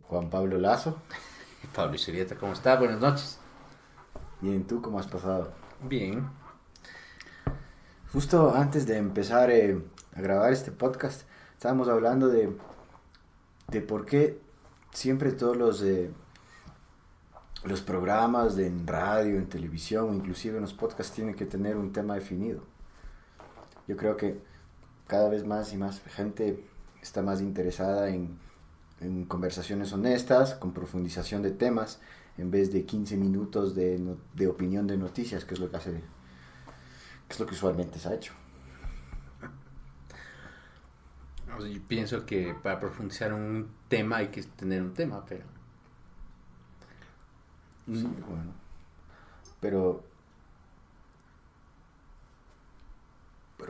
Juan Pablo Lazo. Pablo Isurieta, ¿cómo está? Buenas noches. Bien, ¿tú cómo has pasado? Bien. Justo antes de empezar a grabar este podcast, estábamos hablando de por qué siempre todos los programas en radio, en televisión, inclusive en los podcasts tienen que tener un tema definido. Yo creo que cada vez más y más gente está más interesada en conversaciones honestas, con profundización de temas, en vez de 15 minutos de opinión de noticias, que es lo que es lo que usualmente se ha hecho. O sea, yo pienso que para profundizar un tema hay que tener un tema, pero... Sí, bueno. Pero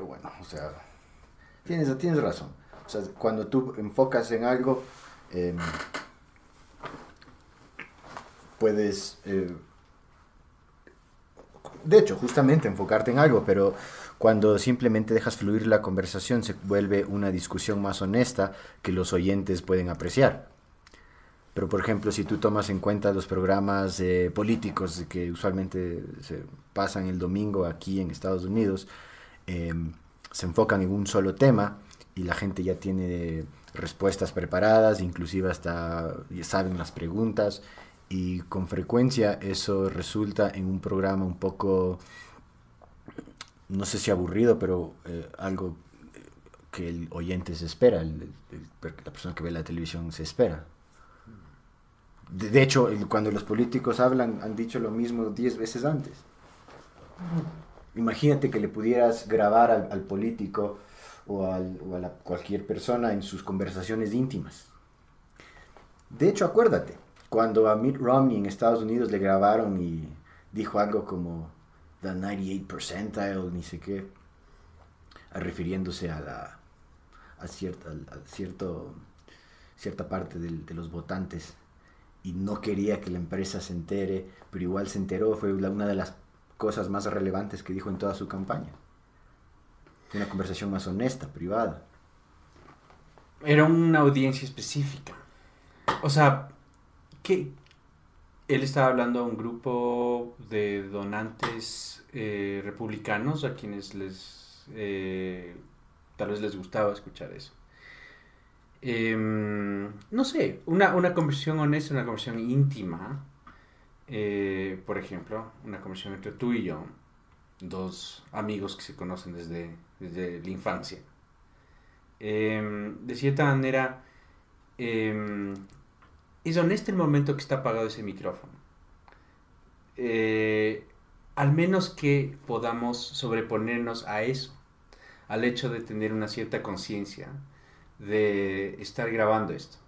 bueno, o sea, tienes razón. O sea, cuando tú enfocas en algo, eh, puedes, de hecho, justamente enfocarte en algo, pero cuando simplemente dejas fluir la conversación se vuelve una discusión más honesta que los oyentes pueden apreciar. Pero, por ejemplo, si tú tomas en cuenta los programas políticos que usualmente se pasan el domingo aquí en Estados Unidos, eh, se enfocan en un solo tema y la gente ya tiene respuestas preparadas, inclusive hasta ya saben las preguntas, y con frecuencia eso resulta en un programa un poco, no sé si aburrido, pero algo que el oyente se espera, la persona que ve la televisión se espera. De hecho, cuando los políticos hablan, han dicho lo mismo 10 veces antes. Imagínate que le pudieras grabar al político o a cualquier persona en sus conversaciones íntimas. De hecho, acuérdate, cuando a Mitt Romney en Estados Unidos le grabaron y dijo algo como the 98 percentile, ni sé qué, refiriéndose cierta parte de los votantes, y no quería que la empresa se entere, pero igual se enteró. Fue una de las cosas más relevantes que dijo en toda su campaña. Fue una conversación más honesta, privada. Era una audiencia específica. O sea, que él estaba hablando a un grupo de donantes republicanos a quienes tal vez les gustaba escuchar eso. No sé, una conversación honesta, una conversación íntima, por ejemplo, una conversación entre tú y yo, dos amigos que se conocen desde la infancia. De cierta manera, es honesto el momento que está apagado ese micrófono. Al menos que podamos sobreponernos a eso, al hecho de tener una cierta conciencia de estar grabando esto.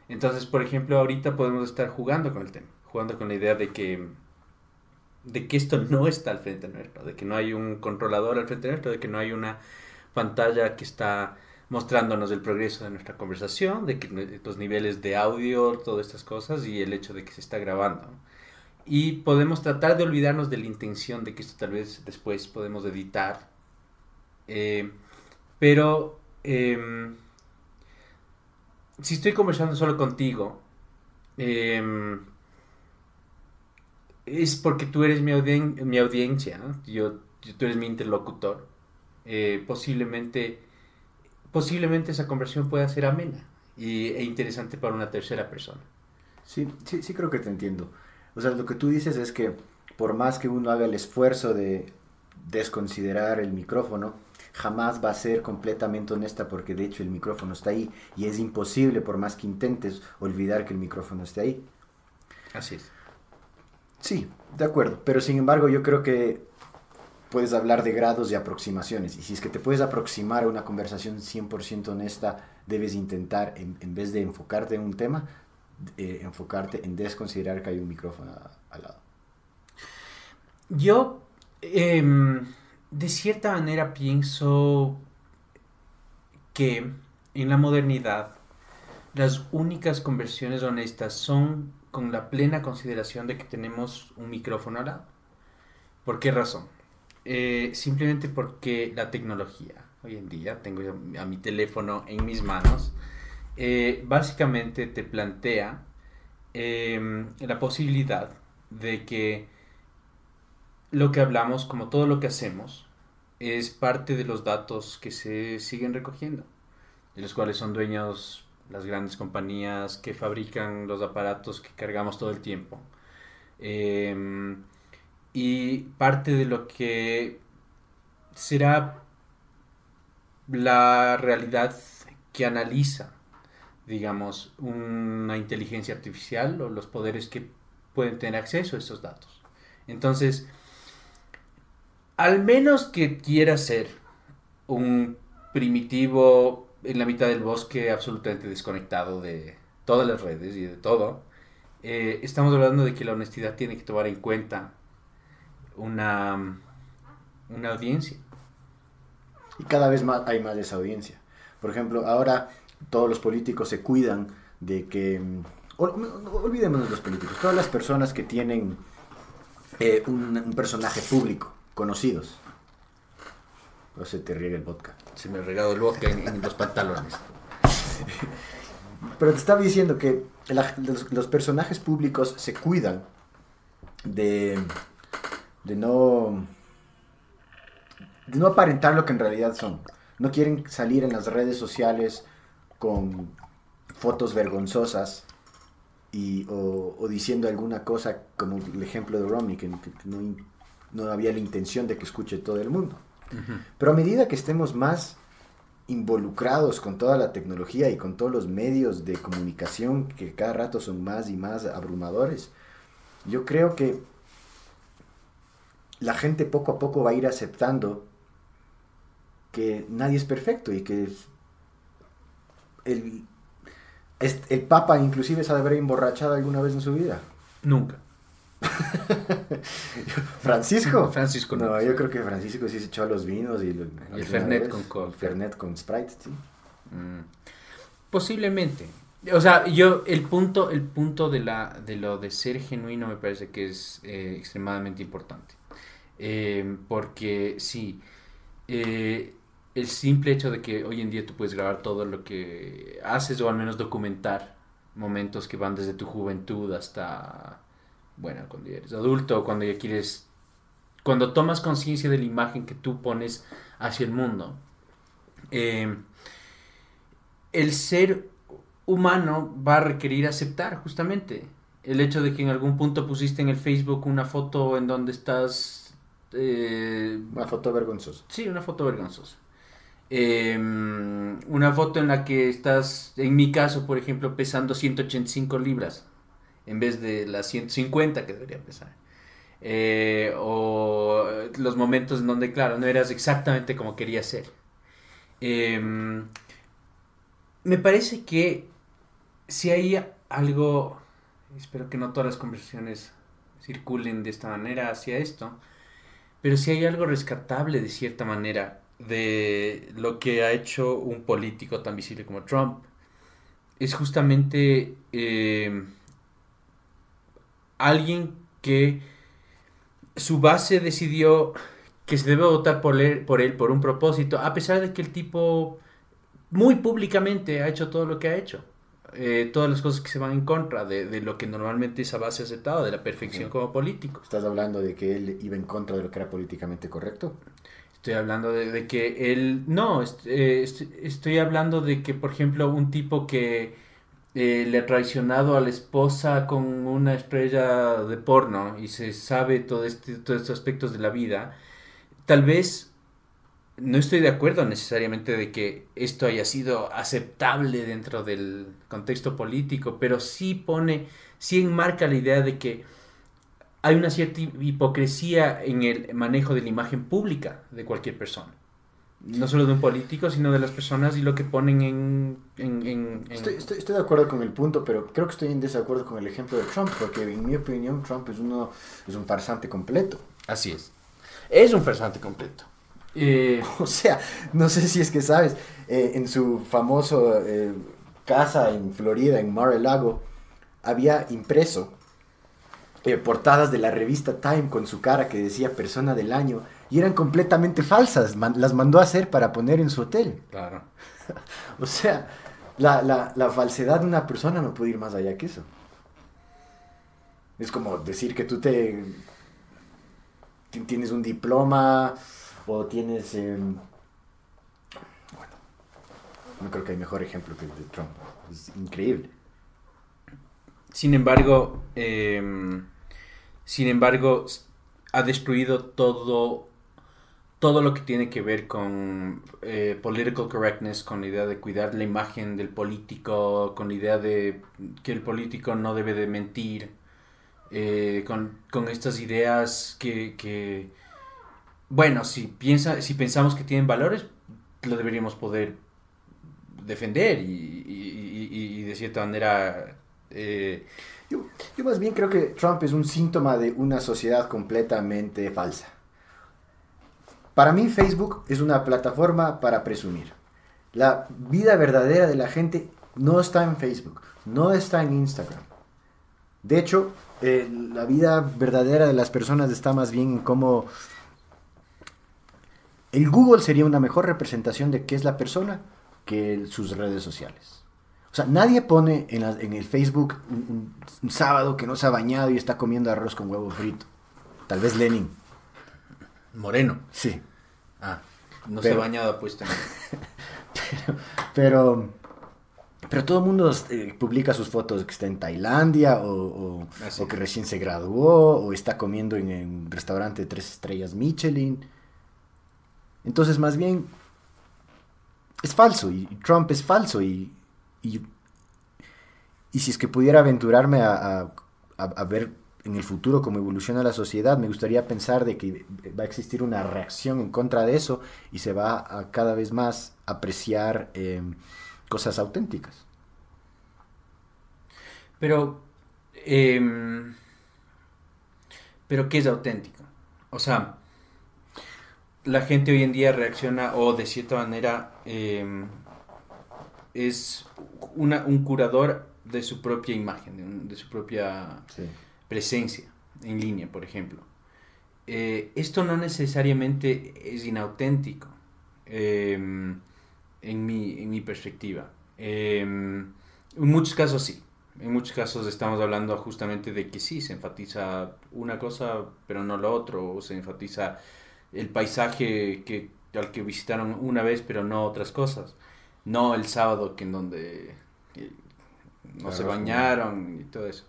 Entonces, por ejemplo, ahorita podemos estar jugando con el tema, jugando con la idea de que esto no está al frente nuestro, de que no hay un controlador al frente nuestro, de que no hay una pantalla que está mostrándonos el progreso de nuestra conversación, de que los niveles de audio, todas estas cosas y el hecho de que se está grabando. Y podemos tratar de olvidarnos de la intención de que esto tal vez después podemos editar. Pero si estoy conversando solo contigo, eh, es porque tú eres mi audiencia, ¿no? Tú eres mi interlocutor. Posiblemente esa conversión pueda ser amena e interesante para una tercera persona. Sí, sí, sí creo que te entiendo. O sea, lo que tú dices es que por más que uno haga el esfuerzo de desconsiderar el micrófono, jamás va a ser completamente honesta, porque de hecho el micrófono está ahí y es imposible, por más que intentes, olvidar que el micrófono esté ahí. Así es. Sí, de acuerdo, pero sin embargo yo creo que puedes hablar de grados y aproximaciones, y si es que te puedes aproximar a una conversación 100% honesta, debes intentar, en vez de enfocarte en un tema, enfocarte en desconsiderar que hay un micrófono al lado. Yo, de cierta manera, pienso que en la modernidad las únicas conversiones honestas son con la plena consideración de que tenemos un micrófono al lado. ¿Por qué razón? Simplemente porque la tecnología, hoy en día, tengo a mi teléfono en mis manos, básicamente te plantea la posibilidad de que lo que hablamos, como todo lo que hacemos, es parte de los datos que se siguen recogiendo, de los cuales son dueños las grandes compañías que fabrican los aparatos que cargamos todo el tiempo. Y parte de lo que será la realidad que analiza, digamos, una inteligencia artificial o los poderes que pueden tener acceso a estos datos. Entonces, al menos que quiera ser un primitivo en la mitad del bosque absolutamente desconectado de todas las redes y de todo, estamos hablando de que la honestidad tiene que tomar en cuenta una audiencia. Y cada vez más hay más de esa audiencia. Por ejemplo, ahora todos los políticos se cuidan de que... olvidémonos de los políticos. Todas las personas que tienen un personaje público, conocidos. No se te riega el vodka. Se me ha regado el vodka en los pantalones. Pero te estaba diciendo que los personajes públicos se cuidan de no aparentar lo que en realidad son. No quieren salir en las redes sociales con fotos vergonzosas o diciendo alguna cosa como el ejemplo de Romney, que no había la intención de que escuche todo el mundo. Uh-huh. Pero a medida que estemos más involucrados con toda la tecnología y con todos los medios de comunicación que cada rato son más y más abrumadores, yo creo que la gente poco a poco va a ir aceptando que nadie es perfecto y que el Papa inclusive se ha de haber emborrachado alguna vez en su vida. Nunca. ¿Francisco? Francisco no, yo creo que Francisco sí se echó a los vinos y el Fernet con Coke. El Fernet con Sprite, sí. Posiblemente. O sea, el punto de lo de ser genuino me parece que es extremadamente importante. Porque sí, el simple hecho de que hoy en día tú puedes grabar todo lo que haces o al menos documentar momentos que van desde tu juventud hasta, bueno, cuando ya eres adulto, cuando ya quieres, cuando tomas conciencia de la imagen que tú pones hacia el mundo. El ser humano va a requerir aceptar justamente el hecho de que en algún punto pusiste en el Facebook una foto en donde estás... una foto vergonzosa. Sí, una foto vergonzosa. Una foto en la que estás, en mi caso, por ejemplo, pesando 185 libras en vez de las 150 que debería pesar. O los momentos en donde, claro, no eras exactamente como querías ser. Me parece que si hay algo, espero que no todas las conversaciones circulen de esta manera hacia esto, pero si hay algo rescatable de cierta manera de lo que ha hecho un político tan visible como Trump, es justamente alguien que su base decidió que se debe votar por él por un propósito, a pesar de que el tipo muy públicamente ha hecho todo lo que ha hecho. Todas las cosas que se van en contra de lo que normalmente esa base ha aceptado, de la perfección como político. ¿Estás hablando de que él iba en contra de lo que era políticamente correcto? Estoy hablando de que él... No, estoy hablando de que, por ejemplo, un tipo que le ha traicionado a la esposa con una estrella de porno y se sabe todos estos aspectos de la vida, tal vez... No estoy de acuerdo necesariamente de que esto haya sido aceptable dentro del contexto político, pero sí enmarca la idea de que hay una cierta hipocresía en el manejo de la imagen pública de cualquier persona. No solo de un político, sino de las personas y lo que ponen Estoy de acuerdo con el punto, pero creo que estoy en desacuerdo con el ejemplo de Trump, porque en mi opinión Trump es un farsante completo. Así es. Es un farsante completo. O sea, no sé si es que sabes, en su famoso casa en Florida, en Mar-a-Lago, había impreso portadas de la revista Time con su cara que decía persona del año y eran completamente falsas, las mandó a hacer para poner en su hotel. Claro. O sea, la falsedad de una persona no puede ir más allá que eso. Es como decir que tú tienes un diploma o tienes... bueno, no creo que hay mejor ejemplo que el de Trump. Es increíble. Sin embargo, ha destruido todo lo que tiene que ver con political correctness, con la idea de cuidar la imagen del político, con la idea de que el político no debe de mentir, con estas ideas bueno, si pensamos que tienen valores, lo deberíamos poder defender y de cierta manera... Yo más bien creo que Trump es un síntoma de una sociedad completamente falsa. Para mí Facebook es una plataforma para presumir. La vida verdadera de la gente no está en Facebook, no está en Instagram. De hecho, la vida verdadera de las personas está más bien en cómo... El Google sería una mejor representación de qué es la persona que sus redes sociales. O sea, nadie pone en el Facebook un sábado que no se ha bañado y está comiendo arroz con huevo frito. Tal vez Lenin. Moreno. Sí. Ah, no se ha bañado, pues también. Pero todo el mundo publica sus fotos que está en Tailandia o que recién se graduó o está comiendo en un restaurante de 3 estrellas Michelin. Entonces, más bien, es falso y Trump es falso y si es que pudiera aventurarme a ver en el futuro cómo evoluciona la sociedad, me gustaría pensar de que va a existir una reacción en contra de eso y se va a cada vez más apreciar cosas auténticas. Pero ¿qué es auténtico? O sea, la gente hoy en día reacciona o de cierta manera es un curador de su propia imagen, de su propia presencia en línea, por ejemplo. Esto no necesariamente es inauténtico en mi perspectiva. En muchos casos sí. En muchos casos estamos hablando justamente de que sí, se enfatiza una cosa pero no lo otro, o se enfatiza el paisaje al que visitaron una vez pero no otras cosas. No el sábado que en donde no se bañaron y todo eso.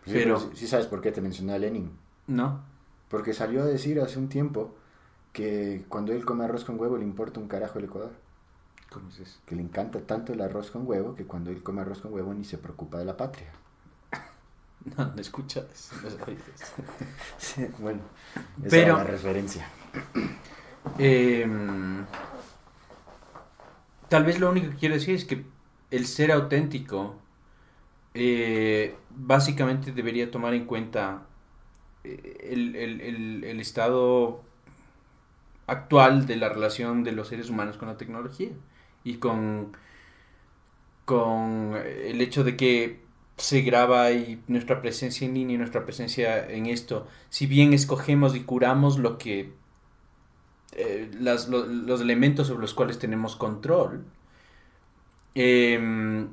Sí, pero sí sabes por qué te mencioné a Lenin. No. Porque salió a decir hace un tiempo que cuando él come arroz con huevo le importa un carajo el Ecuador. ¿Cómo es eso? Que le encanta tanto el arroz con huevo que cuando él come arroz con huevo ni se preocupa de la patria. No escuchas. No sabes. Sí, bueno, esa pero, es la referencia. Tal vez lo único que quiero decir es que el ser auténtico básicamente debería tomar en cuenta el estado actual de la relación de los seres humanos con la tecnología y con el hecho de que se graba y nuestra presencia en línea y nuestra presencia en esto, si bien escogemos y curamos lo que los elementos sobre los cuales tenemos control, en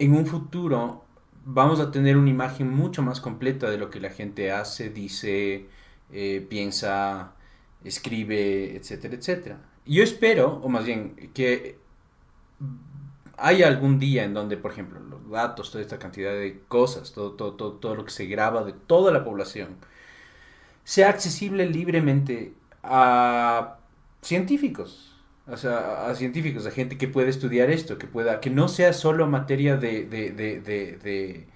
un futuro vamos a tener una imagen mucho más completa de lo que la gente hace, dice, piensa, escribe, etcétera, etcétera. Yo espero, o más bien, que haya algún día en donde, por ejemplo, los datos, toda esta cantidad de cosas, todo lo que se graba de toda la población, sea accesible libremente a científicos. O sea, a científicos, a gente que puede estudiar esto, que no sea solo materia que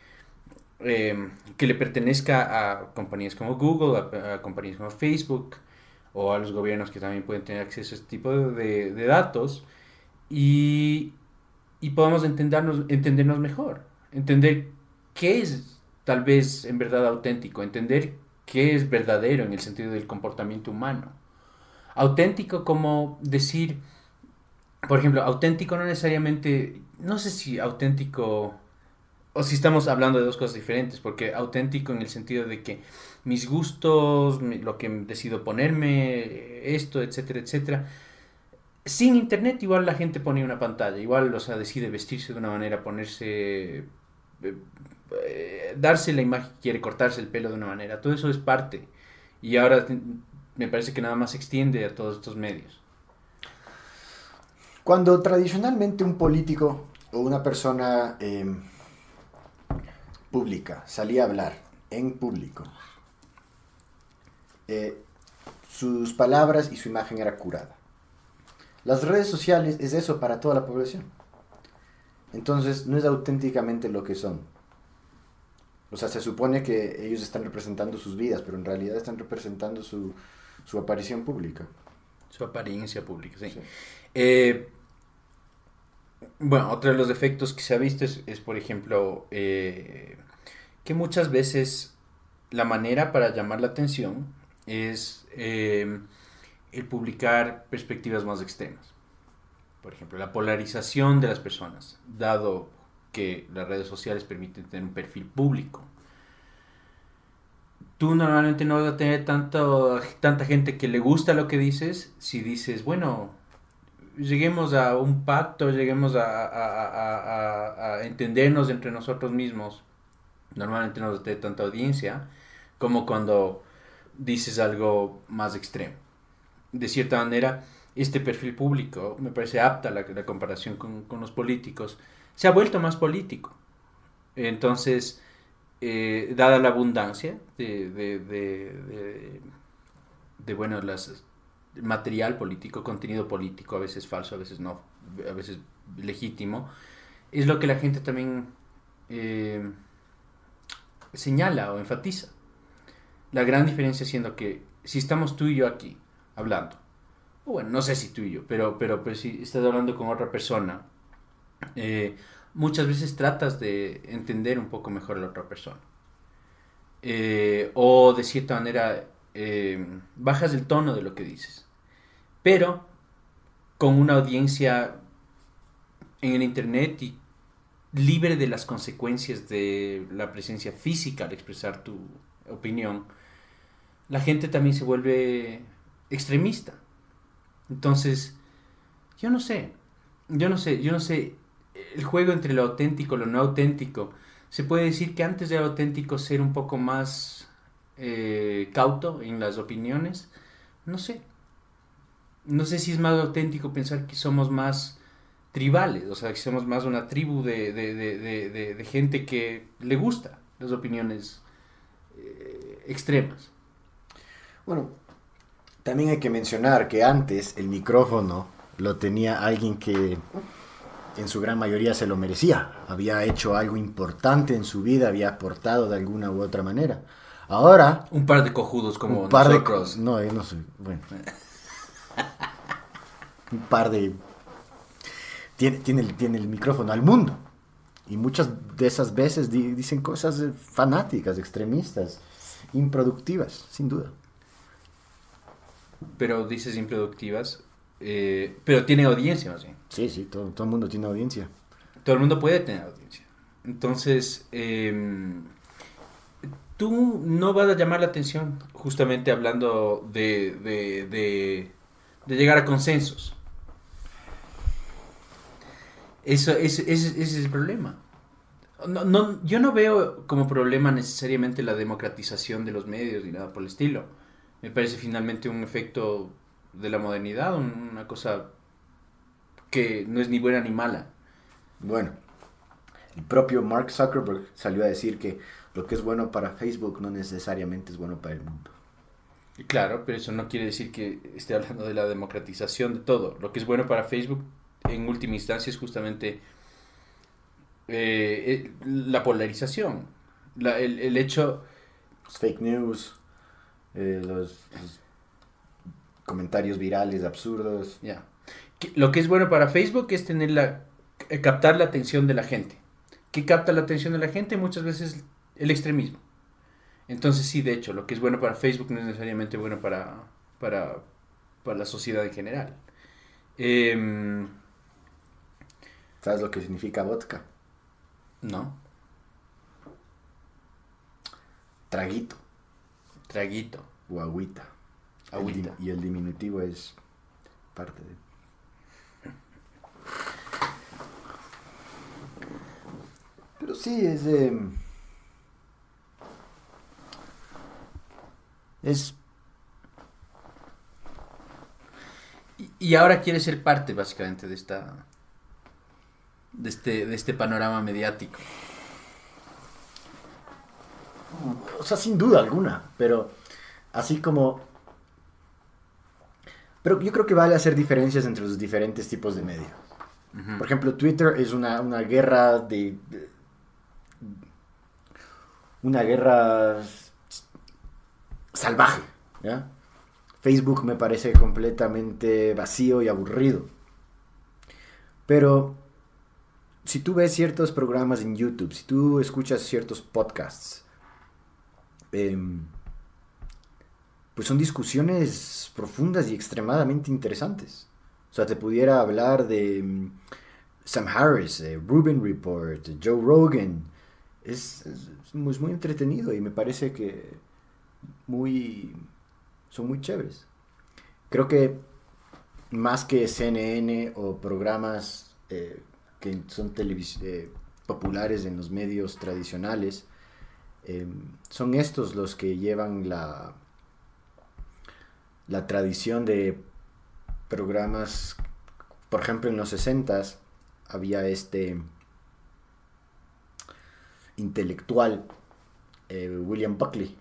le pertenezca a compañías como Google, a compañías como Facebook, o a los gobiernos que también pueden tener acceso a este tipo de datos, y podamos entendernos mejor, entender qué es tal vez en verdad auténtico, entender qué es verdadero en el sentido del comportamiento humano. Auténtico como decir, por ejemplo, auténtico no necesariamente, no sé si auténtico o si estamos hablando de dos cosas diferentes, porque auténtico en el sentido de que mis gustos, lo que decido ponerme, esto, etcétera, etcétera. Sin internet igual la gente pone una pantalla, igual, o sea, decide vestirse de una manera, ponerse, darse la imagen que quiere, cortarse el pelo de una manera, todo eso es parte. Y ahora me parece que nada más se extiende a todos estos medios. Cuando tradicionalmente un político o una persona pública salía a hablar en público, eh, sus palabras y su imagen era curada. Las redes sociales es eso para toda la población. Entonces no es auténticamente lo que son. O sea, se supone que ellos están representando sus vidas, pero en realidad están representando su aparición pública. Su apariencia pública, sí. Sí. Eh, bueno, otro de los defectos que se ha visto es por ejemplo, que muchas veces la manera para llamar la atención es el publicar perspectivas más extremas. Por ejemplo, la polarización de las personas, dado que las redes sociales permiten tener un perfil público. Tú normalmente no vas a tener tanta gente que le gusta lo que dices si dices, bueno, lleguemos a un pacto, lleguemos a entendernos entre nosotros mismos. Normalmente no vas a tener tanta audiencia como cuando dices algo más extremo. De cierta manera, este perfil público me parece apta la comparación con los políticos. Se ha vuelto más político. Entonces, dada la abundancia bueno, material político, contenido político, a veces falso, a veces no, a veces legítimo, es lo que la gente también eh, señala o enfatiza. La gran diferencia siendo que si estamos tú y yo aquí hablando, bueno, no sé si tú y yo, pero si estás hablando con otra persona, muchas veces tratas de entender un poco mejor a la otra persona. O de cierta manera bajas el tono de lo que dices. Pero con una audiencia en el internet y libre de las consecuencias de la presencia física al expresar tu opinión, la gente también se vuelve extremista. Entonces, yo no sé, el juego entre lo auténtico y lo no auténtico, se puede decir que antes era auténtico ser un poco más cauto en las opiniones, no sé, no sé si es más auténtico pensar que somos más tribales, o sea, que somos más una tribu de gente que le gusta las opiniones extremas. Bueno, también hay que mencionar que antes el micrófono lo tenía alguien que en su gran mayoría se lo merecía. Había hecho algo importante en su vida, había aportado de alguna u otra manera. Ahora, Un par de cojudos como un par nosotros. de... No, yo no soy... Bueno. Un par de... Tiene el micrófono al mundo. Y muchas de esas veces dicen cosas fanáticas, extremistas, improductivas, sin duda. Pero dices improductivas, pero tiene audiencia más bien. Sí, sí, todo el mundo tiene audiencia. Todo el mundo puede tener audiencia. Entonces, tú no vas a llamar la atención justamente hablando de llegar a consensos. Ese es el problema. No, no, yo no veo como problema necesariamente la democratización de los medios ni nada por el estilo. Me parece finalmente un efecto de la modernidad, una cosa que no es ni buena ni mala. Bueno, el propio Mark Zuckerberg salió a decir que lo que es bueno para Facebook no necesariamente es bueno para el mundo. Claro, pero eso no quiere decir que esté hablando de la democratización de todo. Lo que es bueno para Facebook en última instancia es justamente la polarización. El hecho... Los fake news, los comentarios virales absurdos. Ya. Lo que es bueno para Facebook es captar la atención de la gente. ¿Qué capta la atención de la gente? Muchas veces el extremismo. Entonces sí, de hecho, lo que es bueno para Facebook no es necesariamente bueno para la sociedad en general. ¿Sabes lo que significa vodka? No. traguito Traguito. o agüita. Agüita. Y el diminutivo es parte de... Pero sí, es Y ahora quieres ser parte, básicamente, de este panorama mediático. o sea, sin duda alguna, pero así como... Pero yo creo que vale hacer diferencias entre los diferentes tipos de medios. Ujú. Por ejemplo, Twitter es una guerra una guerra salvaje, ¿ya? Facebook me parece completamente vacío y aburrido. Pero si tú ves ciertos programas en YouTube, si tú escuchas ciertos podcasts, pues son discusiones profundas y extremadamente interesantes. O sea, te pudiera hablar de Sam Harris, Rubin Report, Joe Rogan. Es muy entretenido y me parece que muy, son muy chéveres. Creo que más que CNN o programas que son populares en los medios tradicionales, son estos los que llevan la tradición de programas. Por ejemplo, en los 60s había este intelectual, William Buckley,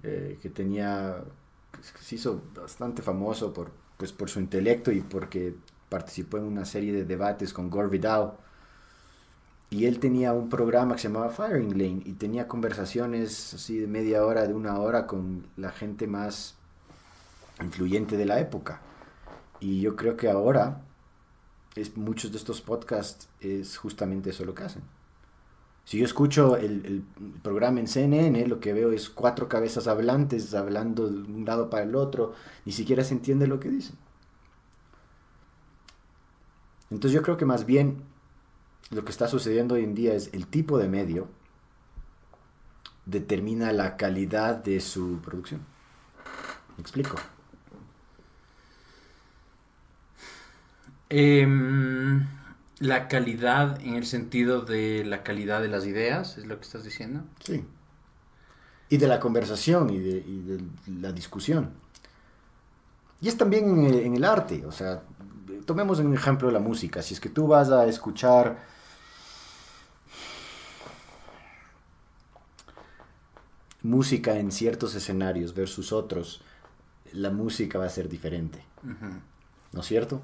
que se hizo bastante famoso por su intelecto y porque participó en una serie de debates con Gore Vidal. Y él tenía un programa que se llamaba Firing Lane y tenía conversaciones así de media hora, de una hora con la gente más influyente de la época. Y yo creo que ahora muchos de estos podcasts es justamente eso lo que hacen. Si yo escucho el programa en CNN, lo que veo es 4 cabezas hablantes hablando de un lado para el otro, ni siquiera se entiende lo que dicen. Entonces yo creo que más bien lo que está sucediendo hoy en día es el tipo de medio determina la calidad de su producción. ¿Me explico? La calidad en el sentido de la calidad de las ideas, ¿es lo que estás diciendo? Sí. Y de la conversación y de la discusión. Y es también en el arte, o sea, tomemos un ejemplo la música. Si es que tú vas a escuchar música en ciertos escenarios versus otros, la música va a ser diferente, Ujú. ¿no es cierto?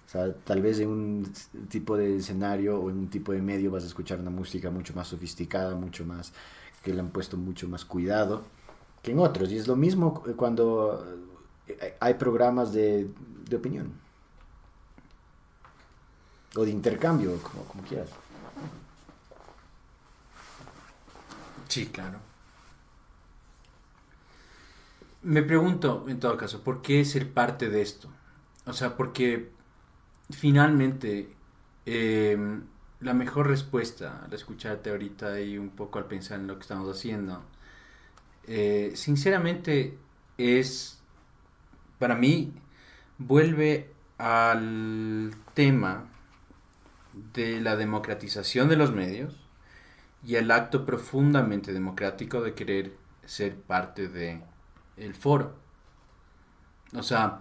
O sea, tal vez en un tipo de escenario o en un tipo de medio vas a escuchar una música mucho más sofisticada, mucho más, que le han puesto mucho más cuidado que en otros. Y es lo mismo cuando hay programas de opinión o de intercambio, como quieras. Sí, claro. Me pregunto, en todo caso, ¿por qué ser parte de esto? O sea, porque finalmente eh, la mejor respuesta al escucharte ahorita y un poco al pensar en lo que estamos haciendo, sinceramente es, para mí, vuelve al tema de la democratización de los medios y el acto profundamente democrático de querer ser parte de el foro. O sea,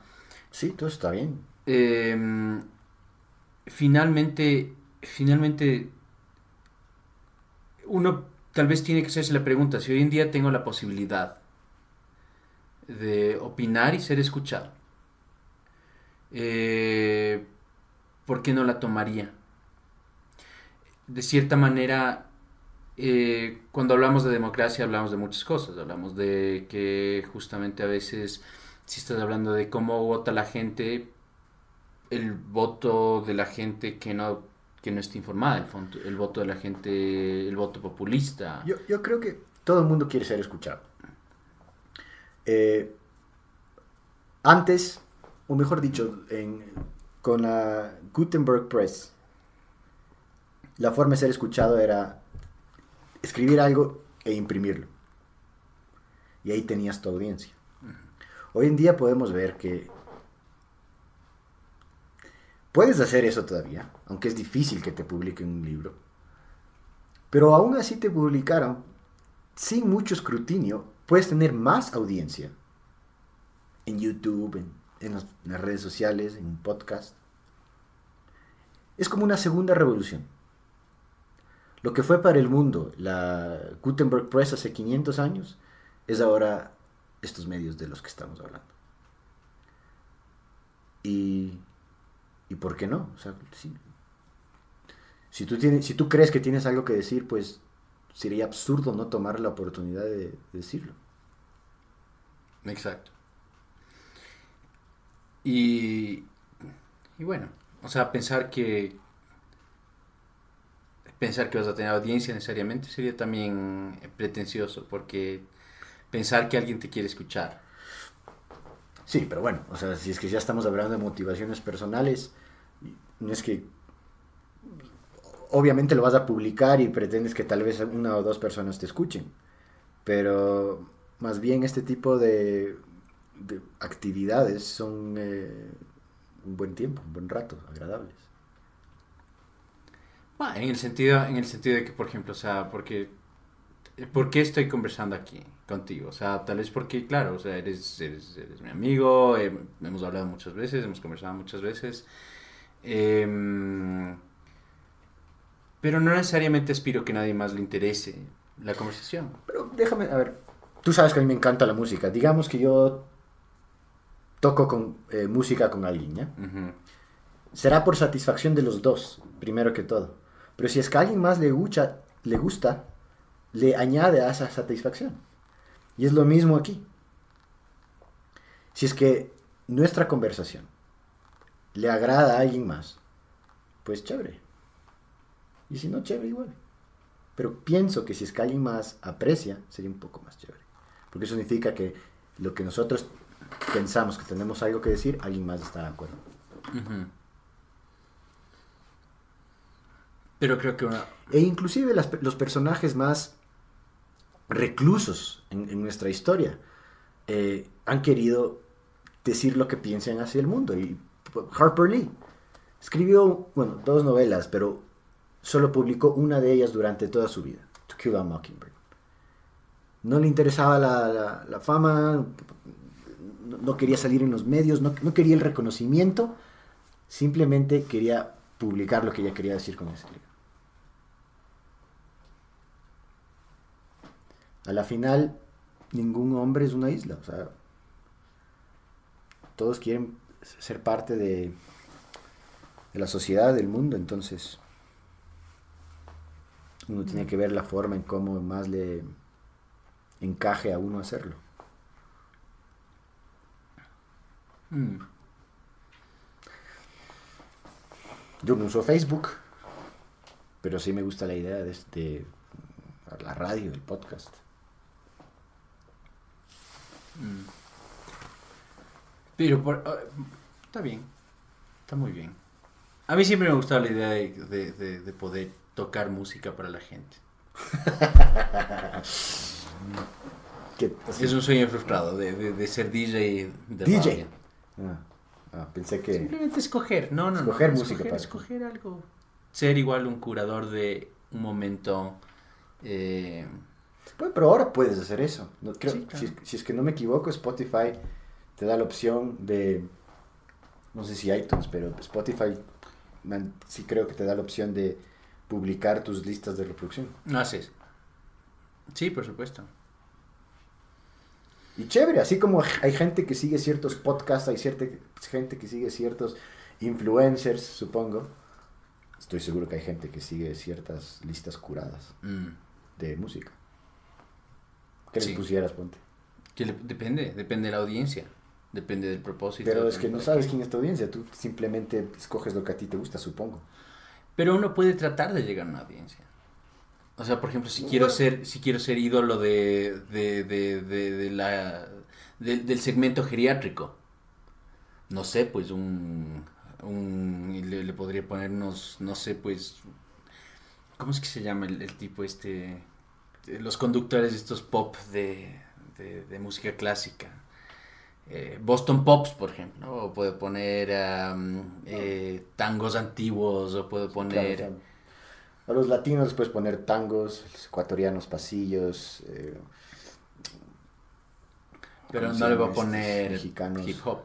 Sí, todo está bien. eh, finalmente uno tal vez tiene que hacerse la pregunta, si hoy en día tengo la posibilidad de opinar y ser escuchado, eh, ¿por qué no la tomaría? De cierta manera, cuando hablamos de democracia hablamos de muchas cosas, hablamos de que justamente a veces, si estás hablando de cómo vota la gente, el voto de la gente que no está informada, el voto de la gente, el voto populista. Yo creo que todo el mundo quiere ser escuchado. Eh, Antes, o mejor dicho, con la Gutenberg Press, la forma de ser escuchado era escribir algo e imprimirlo. Y ahí tenías tu audiencia. Hoy en día podemos ver que puedes hacer eso todavía, aunque es difícil que te publiquen un libro. Pero aún así te publicaron, sin mucho escrutinio, puedes tener más audiencia en YouTube, en las redes sociales, en un podcast. Es como una segunda revolución. Lo que fue para el mundo la Gutenberg Press hace 500 años, es ahora estos medios de los que estamos hablando. Y ¿por qué no? O sea, sí. Si tú crees que tienes algo que decir, pues sería absurdo no tomar la oportunidad de decirlo. Exacto. Y bueno, o sea, pensar que vas a tener audiencia necesariamente sería también pretencioso, porque pensar que alguien te quiere escuchar. Sí, pero bueno, o sea, si es que ya estamos hablando de motivaciones personales, no es que obviamente lo vas a publicar y pretendes que tal vez una o dos personas te escuchen, pero más bien este tipo de actividades son un buen tiempo, un buen rato, agradables. En el sentido de que, por ejemplo, o sea, ¿por qué estoy conversando aquí contigo? O sea, tal vez porque, claro, o sea, eres mi amigo, hemos hablado muchas veces, hemos conversado muchas veces, pero no necesariamente aspiro que nadie más le interese la conversación. Pero déjame, a ver, tú sabes que a mí me encanta la música, digamos que yo toco música con alguien, ¿ya? Uh-huh. Será por satisfacción de los dos, primero que todo. Pero si es que a alguien más le gusta, le añade a esa satisfacción. Y es lo mismo aquí. Si es que nuestra conversación le agrada a alguien más, pues chévere. Y si no, chévere igual. Pero pienso que si es que alguien más aprecia, sería un poco más chévere. Porque eso significa que lo que nosotros pensamos que tenemos algo que decir, alguien más está de acuerdo. Uh-huh. Pero creo que E inclusive los personajes más reclusos en nuestra historia han querido decir lo que piensan hacia el mundo. Y Harper Lee escribió, bueno, 2 novelas, pero solo publicó una de ellas durante toda su vida, To Kill a Mockingbird. No le interesaba la fama, no quería salir en los medios, no quería el reconocimiento, simplemente quería publicar lo que ella quería decir con ese libro. A la final, ningún hombre es una isla, o sea, todos quieren ser parte de la sociedad, del mundo, entonces uno tiene que ver la forma en cómo más le encaje a uno hacerlo. Yo no uso Facebook, pero sí me gusta la idea de la radio, el podcast. Pero está bien, está muy bien. A mí siempre me ha gustado la idea de poder tocar música para la gente. Es un sueño frustrado de ser DJ de DJ. Radio. Pensé que Simplemente escoger, escoger música para escoger algo. Ser igual un curador de un momento. Bueno, pero ahora puedes hacer eso. No, creo, Sí, claro. si es que no me equivoco, Spotify te da la opción de, no sé si iTunes, pero Spotify sí creo que te da la opción de publicar tus listas de reproducción. No haces. Sí, por supuesto. Y chévere, así como hay gente que sigue ciertos podcasts, hay cierta gente que sigue ciertos influencers, supongo. Estoy seguro que hay gente que sigue ciertas listas curadas de música. ¿Qué les pusieras, ponte? Depende de la audiencia, depende del propósito. Pero es que no sabes quién es tu audiencia, tú simplemente escoges lo que a ti te gusta, supongo. Pero uno puede tratar de llegar a una audiencia. O sea, por ejemplo, si quiero ser ídolo del segmento geriátrico, no sé, pues le podría ponernos, no sé, pues, ¿cómo es que se llama el tipo este? los conductores de estos pop de música clásica. Boston Pops, por ejemplo, o puede poner tangos antiguos, o puede poner... Claro, o sea, a los latinos puedes poner tangos, los ecuatorianos pasillos, pero ¿cómo se no le llama voy a poner mexicanos? hip hop.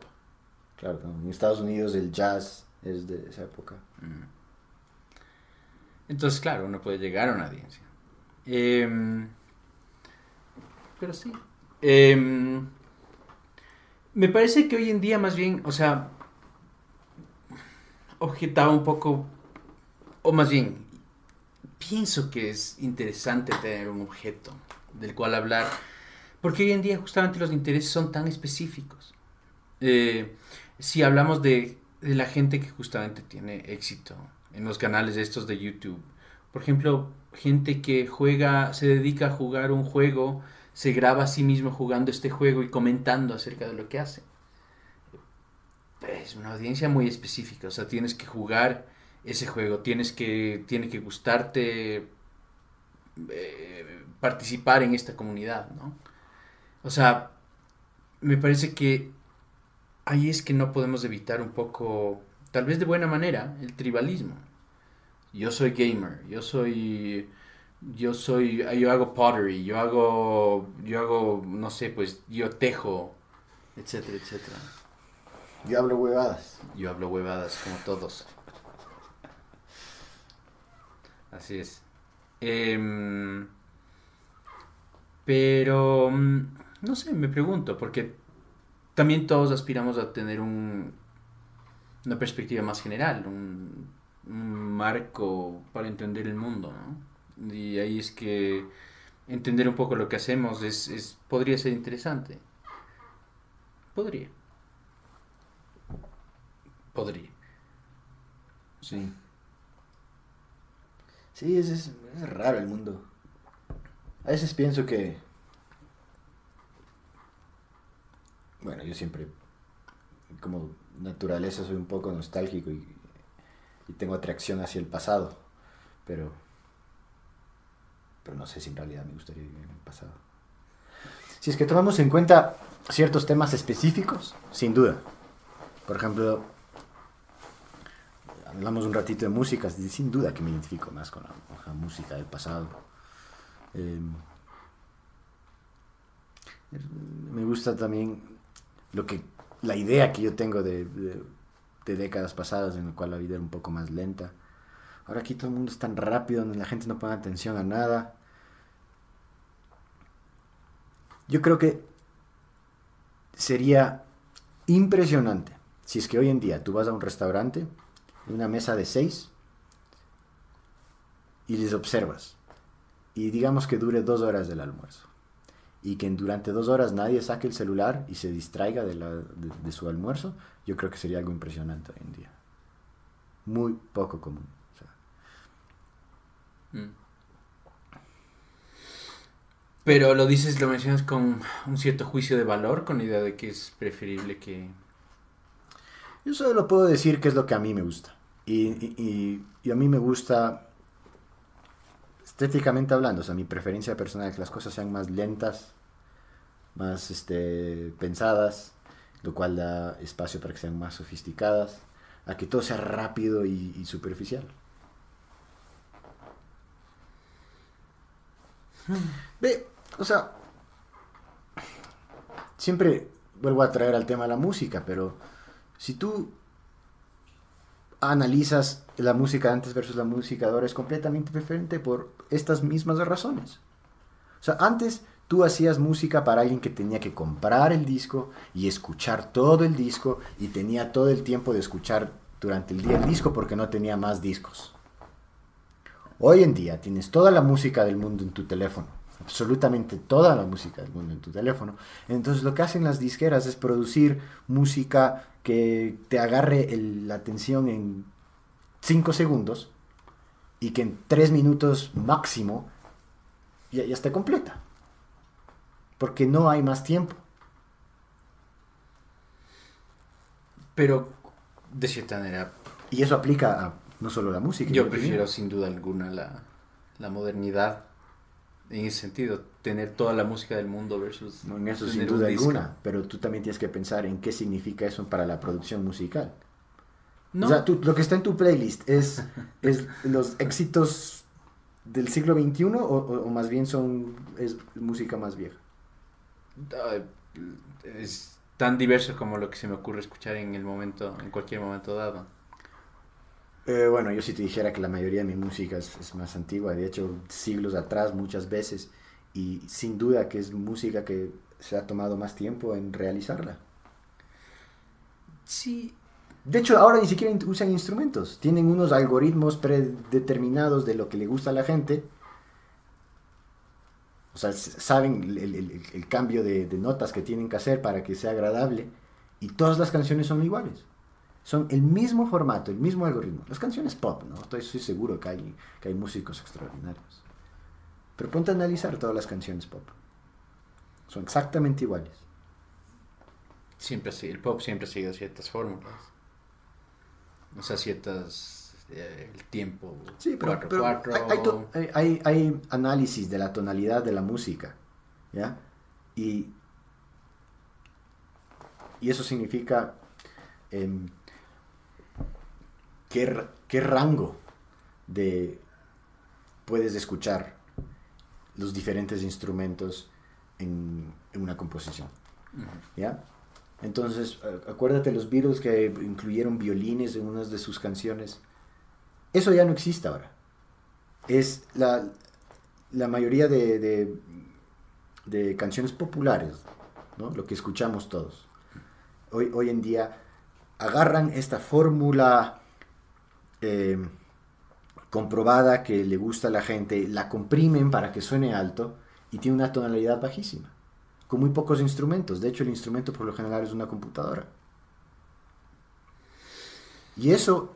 Claro, ¿no? En Estados Unidos el jazz es de esa época. Entonces, claro, uno puede llegar a una audiencia. Pero sí. Me parece que hoy en día más bien, o sea, objetaba un poco, o más bien, pienso que es interesante tener un objeto del cual hablar, porque hoy en día justamente los intereses son tan específicos. Si hablamos de la gente que justamente tiene éxito en los canales estos de YouTube, por ejemplo, gente que juega, se dedica a jugar un juego, se graba a sí mismo jugando este juego y comentando acerca de lo que hace. Es una audiencia muy específica, o sea, tienes que jugar ese juego, tiene que gustarte participar en esta comunidad, ¿no? O sea, me parece que ahí es que no podemos evitar un poco, tal vez de buena manera, el tribalismo. Yo soy gamer, yo hago pottery, no sé, pues yo tejo, etcétera, etcétera. Yo hablo huevadas. Yo hablo huevadas como todos. Así es. Pero, no sé, me pregunto, porque también todos aspiramos a tener una perspectiva más general, un marco para entender el mundo, ¿no? Y ahí es que entender un poco lo que hacemos podría ser interesante. Podría. Sí. Sí, es raro el mundo. A veces pienso que... Bueno, yo siempre, como naturaleza, soy un poco nostálgico y tengo atracción hacia el pasado. Pero no sé si en realidad me gustaría vivir en el pasado. Si es que tomamos en cuenta ciertos temas específicos, sin duda. Por ejemplo, hablamos un ratito de música, sin duda que me identifico más con la música del pasado. Me gusta también la idea que yo tengo de décadas pasadas en la cual la vida era un poco más lenta. Ahora aquí todo el mundo es tan rápido, donde la gente no pone atención a nada. Yo creo que sería impresionante si es que hoy en día tú vas a un restaurante, una mesa de 6, y les observas. Y digamos que dure 2 horas del almuerzo. Y que durante 2 horas nadie saque el celular y se distraiga de su almuerzo. Yo creo que sería algo impresionante hoy en día. Muy poco común. O sea. Pero lo mencionas con un cierto juicio de valor, con la idea de que es preferible que... Yo solo puedo decir qué es lo que a mí me gusta. Y a mí me gusta, estéticamente hablando, o sea, mi preferencia personal es que las cosas sean más lentas, más pensadas, lo cual da espacio para que sean más sofisticadas, a que todo sea rápido y superficial. Ve, o sea, siempre vuelvo a traer al tema de la música, pero si tú analizas la música antes versus la música ahora, es completamente diferente por estas mismas razones. O sea, antes tú hacías música para alguien que tenía que comprar el disco y escuchar todo el disco y tenía todo el tiempo de escuchar durante el día el disco porque no tenía más discos. Hoy en día tienes toda la música del mundo en tu teléfono, absolutamente toda la música del mundo en tu teléfono. Entonces lo que hacen las disqueras es producir música que te agarre la atención en 5 segundos y que en 3 minutos máximo ya esté completa. Porque no hay más tiempo. Pero, de cierta manera... Y eso aplica a no solo la música. Yo prefiero sin duda alguna la modernidad en ese sentido, tener toda la música del mundo versus No, en eso sin tener un duda disco. alguna, pero tú también tienes que pensar en qué significa eso para la producción musical. O sea, No, lo que está en tu playlist es los éxitos del siglo XXI o más bien es música más vieja. ah, es tan diverso como lo que se me ocurre escuchar en el momento, en cualquier momento dado. Bueno, yo si te dijera que la mayoría de mi música es más antigua, de hecho siglos atrás muchas veces, y sin duda que es música que se ha tomado más tiempo en realizarla. Sí, De hecho, ahora ni siquiera usan instrumentos, tienen unos algoritmos predeterminados de lo que le gusta a la gente, o sea, saben el cambio de notas que tienen que hacer para que sea agradable, y todas las canciones son iguales. Son el mismo formato, el mismo algoritmo. Las canciones pop, ¿no? Estoy seguro que hay músicos extraordinarios. Pero ponte a analizar todas las canciones pop. Son exactamente iguales. siempre sí, el pop siempre sigue ciertas fórmulas. O sea, ciertas, el tiempo, Sí, pero, 4 pero 4. hay análisis de la tonalidad de la música, ¿ya? Y, y eso significa em, qué rango de puedes escuchar los diferentes instrumentos en una composición, ¿ya? Entonces, acuérdate los Beatles que incluyeron violines en unas de sus canciones. Eso ya no existe ahora. Es la mayoría de canciones populares, ¿no? Lo que escuchamos todos. Hoy en día agarran esta fórmula eh, comprobada que le gusta a la gente, la comprimen para que suene alto y tiene una tonalidad bajísima, con muy pocos instrumentos. De hecho, el instrumento por lo general es una computadora. Y eso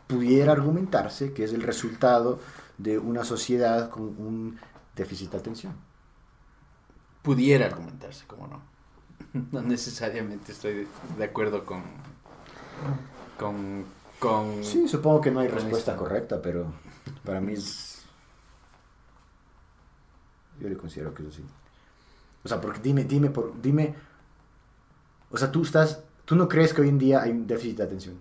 pudiera argumentarse que es el resultado de una sociedad con un déficit de atención. Pudiera argumentarse, como no. No necesariamente estoy de acuerdo con, con, Sí, supongo que no hay con respuesta esto. correcta, pero para mí es... Yo le considero que es así. O sea, porque dime, o sea, tú no crees que hoy en día hay un déficit de atención.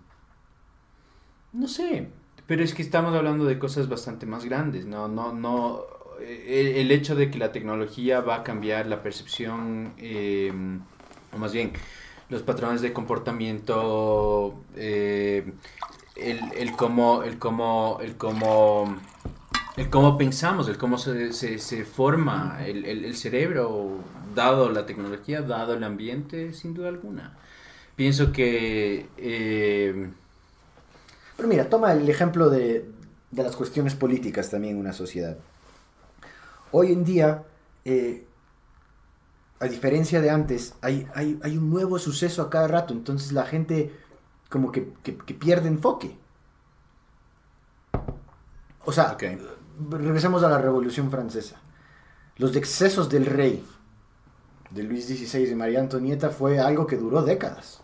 No sé, pero es que estamos hablando de cosas bastante más grandes, no, el hecho de que la tecnología va a cambiar la percepción, o más bien, los patrones de comportamiento, el cómo pensamos, el cómo se forma el cerebro, dado la tecnología, dado el ambiente, sin duda alguna. Pienso que... Pero mira, toma el ejemplo de las cuestiones políticas también en una sociedad. Hoy en día, a diferencia de antes, hay un nuevo suceso a cada rato, entonces la gente como que pierde enfoque. O sea, ok. regresemos a la Revolución Francesa. Los excesos del rey, de Luis XVI y María Antonieta, fue algo que duró décadas.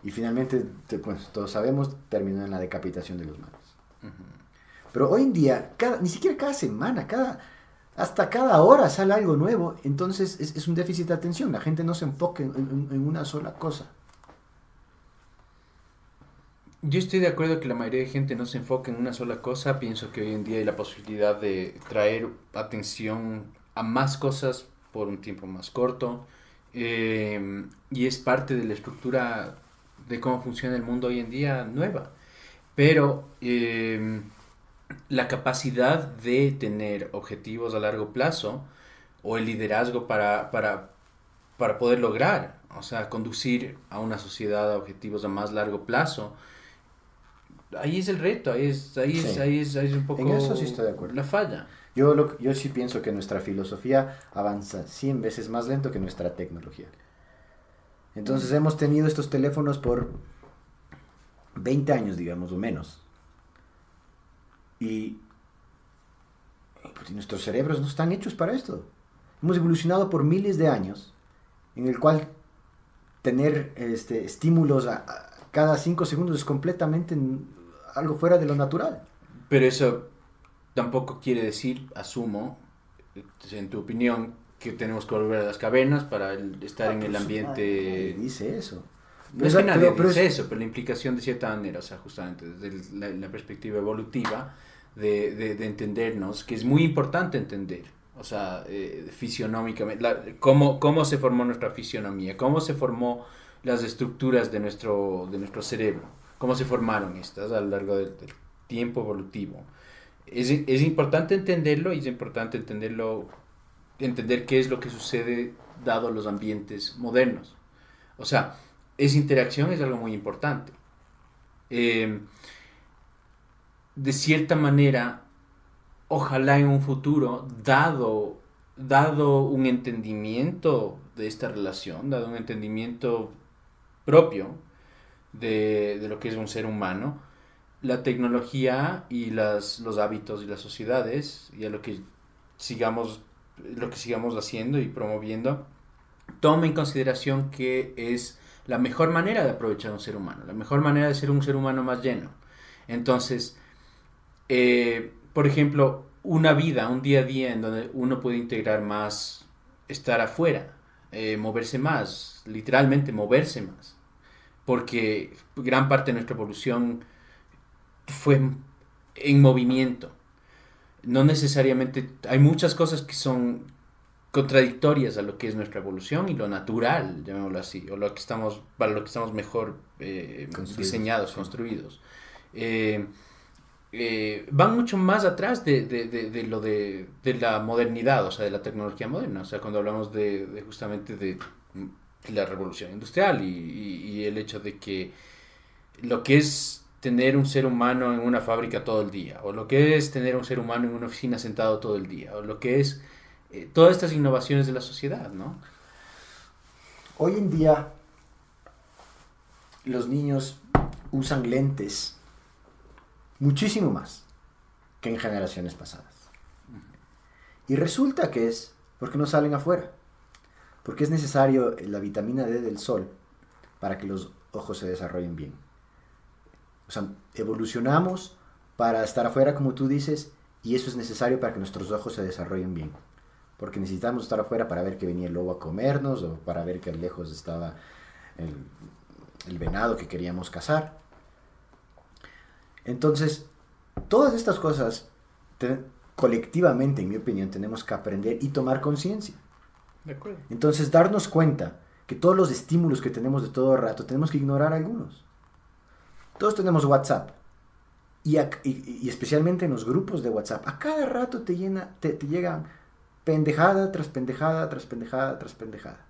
Y finalmente, pues, todos sabemos, terminó en la decapitación de los malos. Pero hoy en día, ni siquiera cada semana, hasta cada hora sale algo nuevo. Entonces es un déficit de atención. La gente no se enfoca en una sola cosa. Yo estoy de acuerdo que la mayoría de gente no se enfoca en una sola cosa. Pienso que hoy en día hay la posibilidad de traer atención a más cosas por un tiempo más corto. Y es parte de la estructura de cómo funciona el mundo hoy en día nueva. Pero la capacidad de tener objetivos a largo plazo o el liderazgo para poder lograr, o sea, conducir a una sociedad a objetivos a más largo plazo, ahí es el reto, Sí, ahí es un en poco eso sí estoy de acuerdo. la falla. Yo sí pienso que nuestra filosofía avanza 100 veces más lento que nuestra tecnología. Entonces hemos tenido estos teléfonos por 20 años, digamos, o menos. Y pues, nuestros cerebros no están hechos para esto. Hemos evolucionado por miles de años en el cual tener estímulos cada 5 segundos es completamente algo fuera de lo natural. Pero eso tampoco quiere decir, asumo, en tu opinión, que tenemos que volver a las cavernas para estar en el ambiente... Nadie dice eso. No es que nadie dice eso, pero la implicación de cierta manera, o sea, justamente desde la perspectiva evolutiva de entendernos, que es muy importante entender, o sea, fisionómicamente, cómo se formó nuestra fisionomía, cómo se formó las estructuras de nuestro cerebro, cómo se formaron estas a lo largo del tiempo evolutivo. Es importante entenderlo y es importante entender qué es lo que sucede dado los ambientes modernos. O sea, esa interacción es algo muy importante. De cierta manera, ojalá en un futuro, dado un entendimiento de esta relación, dado un entendimiento propio de lo que es un ser humano, la tecnología y los hábitos y las sociedades, y a lo que sigamos haciendo y promoviendo, toma en consideración que es la mejor manera de aprovechar un ser humano, la mejor manera de ser un ser humano más lleno. Entonces, por ejemplo, un día a día en donde uno puede integrar más, estar afuera, moverse más, literalmente moverse más, porque gran parte de nuestra evolución fue en movimiento. No necesariamente, hay muchas cosas que son contradictorias a lo que es nuestra evolución y lo natural, llamémoslo así, o para lo que estamos mejor diseñados, construidos. Van mucho más atrás de la modernidad, o sea, de la tecnología moderna. O sea, cuando hablamos justamente de la revolución industrial y el hecho de que lo que es tener un ser humano en una fábrica todo el día, o lo que es tener un ser humano en una oficina sentado todo el día, o lo que es todas estas innovaciones de la sociedad, ¿no? Hoy en día los niños usan lentes muchísimo más que en generaciones pasadas. Y resulta que es porque no salen afuera, porque es necesario la vitamina D del sol para que los ojos se desarrollen bien. O sea, evolucionamos para estar afuera, como tú dices, y eso es necesario para que nuestros ojos se desarrollen bien. Porque necesitamos estar afuera para ver que venía el lobo a comernos, o para ver que lejos estaba el venado que queríamos cazar. Entonces, todas estas cosas, colectivamente, en mi opinión, tenemos que aprender y tomar conciencia. De acuerdo. Entonces, darnos cuenta que todos los estímulos que tenemos de todo rato, tenemos que ignorar algunos. Todos tenemos WhatsApp. Y especialmente en los grupos de WhatsApp, a cada rato te llegan pendejada tras pendejada, tras pendejada, tras pendejada.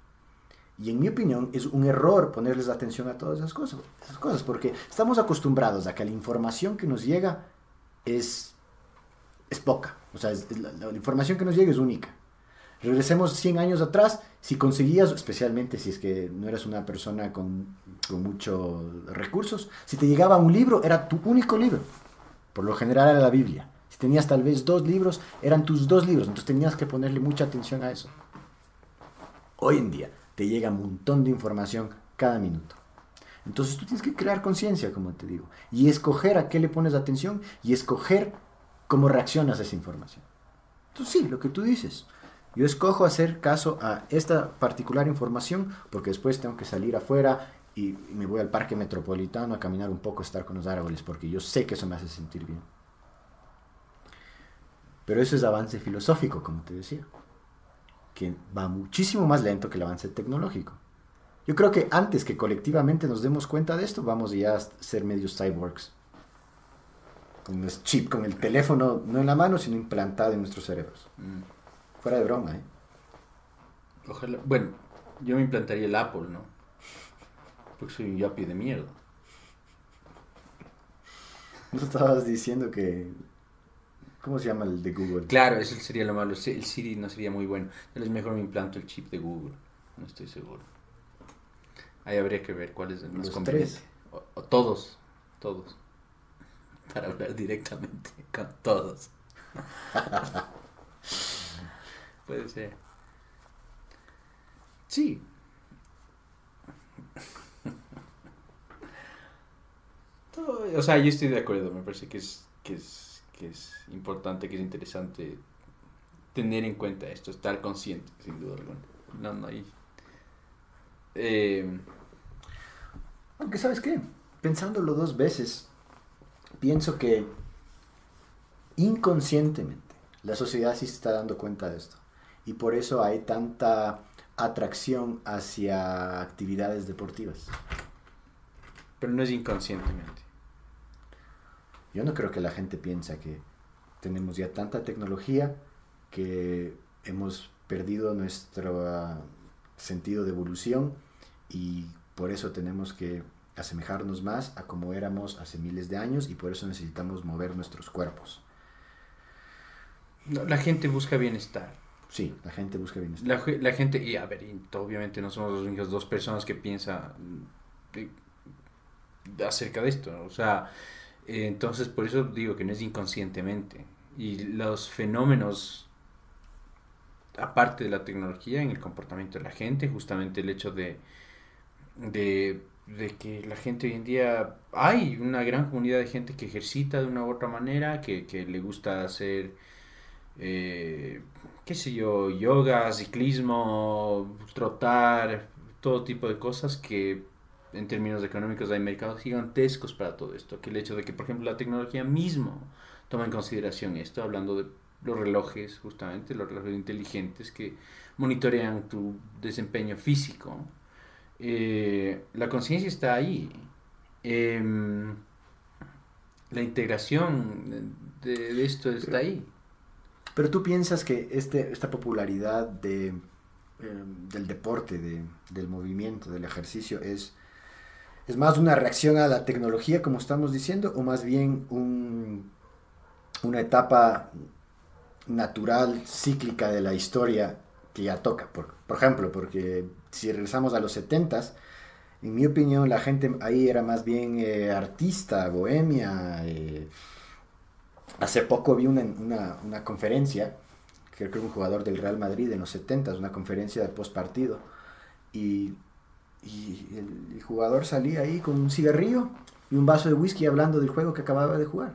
Y en mi opinión es un error ponerles atención a todas esas cosas, porque estamos acostumbrados a que la información que nos llega es poca. O sea, la información que nos llega es única. Regresemos 100 años atrás, si conseguías, especialmente si es que no eras una persona con muchos recursos, si te llegaba un libro, era tu único libro. Por lo general era la Biblia. Si tenías tal vez 2 libros, eran tus 2 libros, entonces tenías que ponerle mucha atención a eso. Hoy en día te llega un montón de información cada minuto. Entonces tú tienes que crear conciencia, como te digo, y escoger a qué le pones atención y escoger cómo reaccionas a esa información. Entonces sí, lo que tú dices. Yo escojo hacer caso a esta particular información porque después tengo que salir afuera y me voy al parque metropolitano a caminar un poco, a estar con los árboles, porque yo sé que eso me hace sentir bien. Pero eso es avance filosófico, como te decía, que va muchísimo más lento que el avance tecnológico. Yo creo que antes que colectivamente nos demos cuenta de esto, vamos ya a ser medios cyborgs. Con un chip, con el teléfono no en la mano, sino implantado en nuestros cerebros. Fuera de broma, ¿eh? Ojalá. Bueno, yo me implantaría el Apple, ¿no? Porque soy un yuppie de mierda. ¿No estabas diciendo que... ¿Cómo se llama el de Google? Claro, eso sería lo malo. El Siri no sería muy bueno. Tal vez mejor me implanto el chip de Google. No estoy seguro. Ahí habría que ver cuál es el más conveniente. O todos. Para hablar directamente con todos. Puede ser. Sí. O sea, yo estoy de acuerdo. Me parece que es importante, que es interesante tener en cuenta esto, estar consciente, sin duda alguna. No hay... Aunque, ¿sabes qué? Pensándolo dos veces, pienso que inconscientemente la sociedad sí se está dando cuenta de esto. Y por eso hay tanta atracción hacia actividades deportivas. Pero no es inconscientemente. Yo no creo que la gente piensa que tenemos ya tanta tecnología que hemos perdido nuestro sentido de evolución y por eso tenemos que asemejarnos más a como éramos hace miles de años y por eso necesitamos mover nuestros cuerpos. No, la gente busca bienestar. Sí, la gente busca bienestar. La gente, y a ver, obviamente no somos las únicas dos personas que piensan acerca de esto, ¿no? O sea, entonces por eso digo que no es inconscientemente. Y los fenómenos, aparte de la tecnología, en el comportamiento de la gente, justamente el hecho de que la gente hoy en día, hay una gran comunidad de gente que ejercita de una u otra manera, que le gusta hacer, qué sé yo, yoga, ciclismo, trotar, todo tipo de cosas que en términos económicos hay mercados gigantescos para todo esto. Que el hecho de que, por ejemplo, la tecnología mismo toma en consideración esto, hablando de los relojes, justamente, los relojes inteligentes que monitorean tu desempeño físico. La conciencia está ahí. La integración de esto está ahí. Pero tú piensas que esta popularidad del deporte, del movimiento, del ejercicio, ¿es más una reacción a la tecnología, como estamos diciendo, o más bien una etapa natural, cíclica de la historia que ya toca? Por ejemplo, porque si regresamos a los 70s, en mi opinión, la gente ahí era más bien artista, bohemia. Hace poco vi una conferencia, creo que era un jugador del Real Madrid en los 70s, una conferencia de post partido, y el jugador salía ahí con un cigarrillo y un vaso de whisky hablando del juego que acababa de jugar.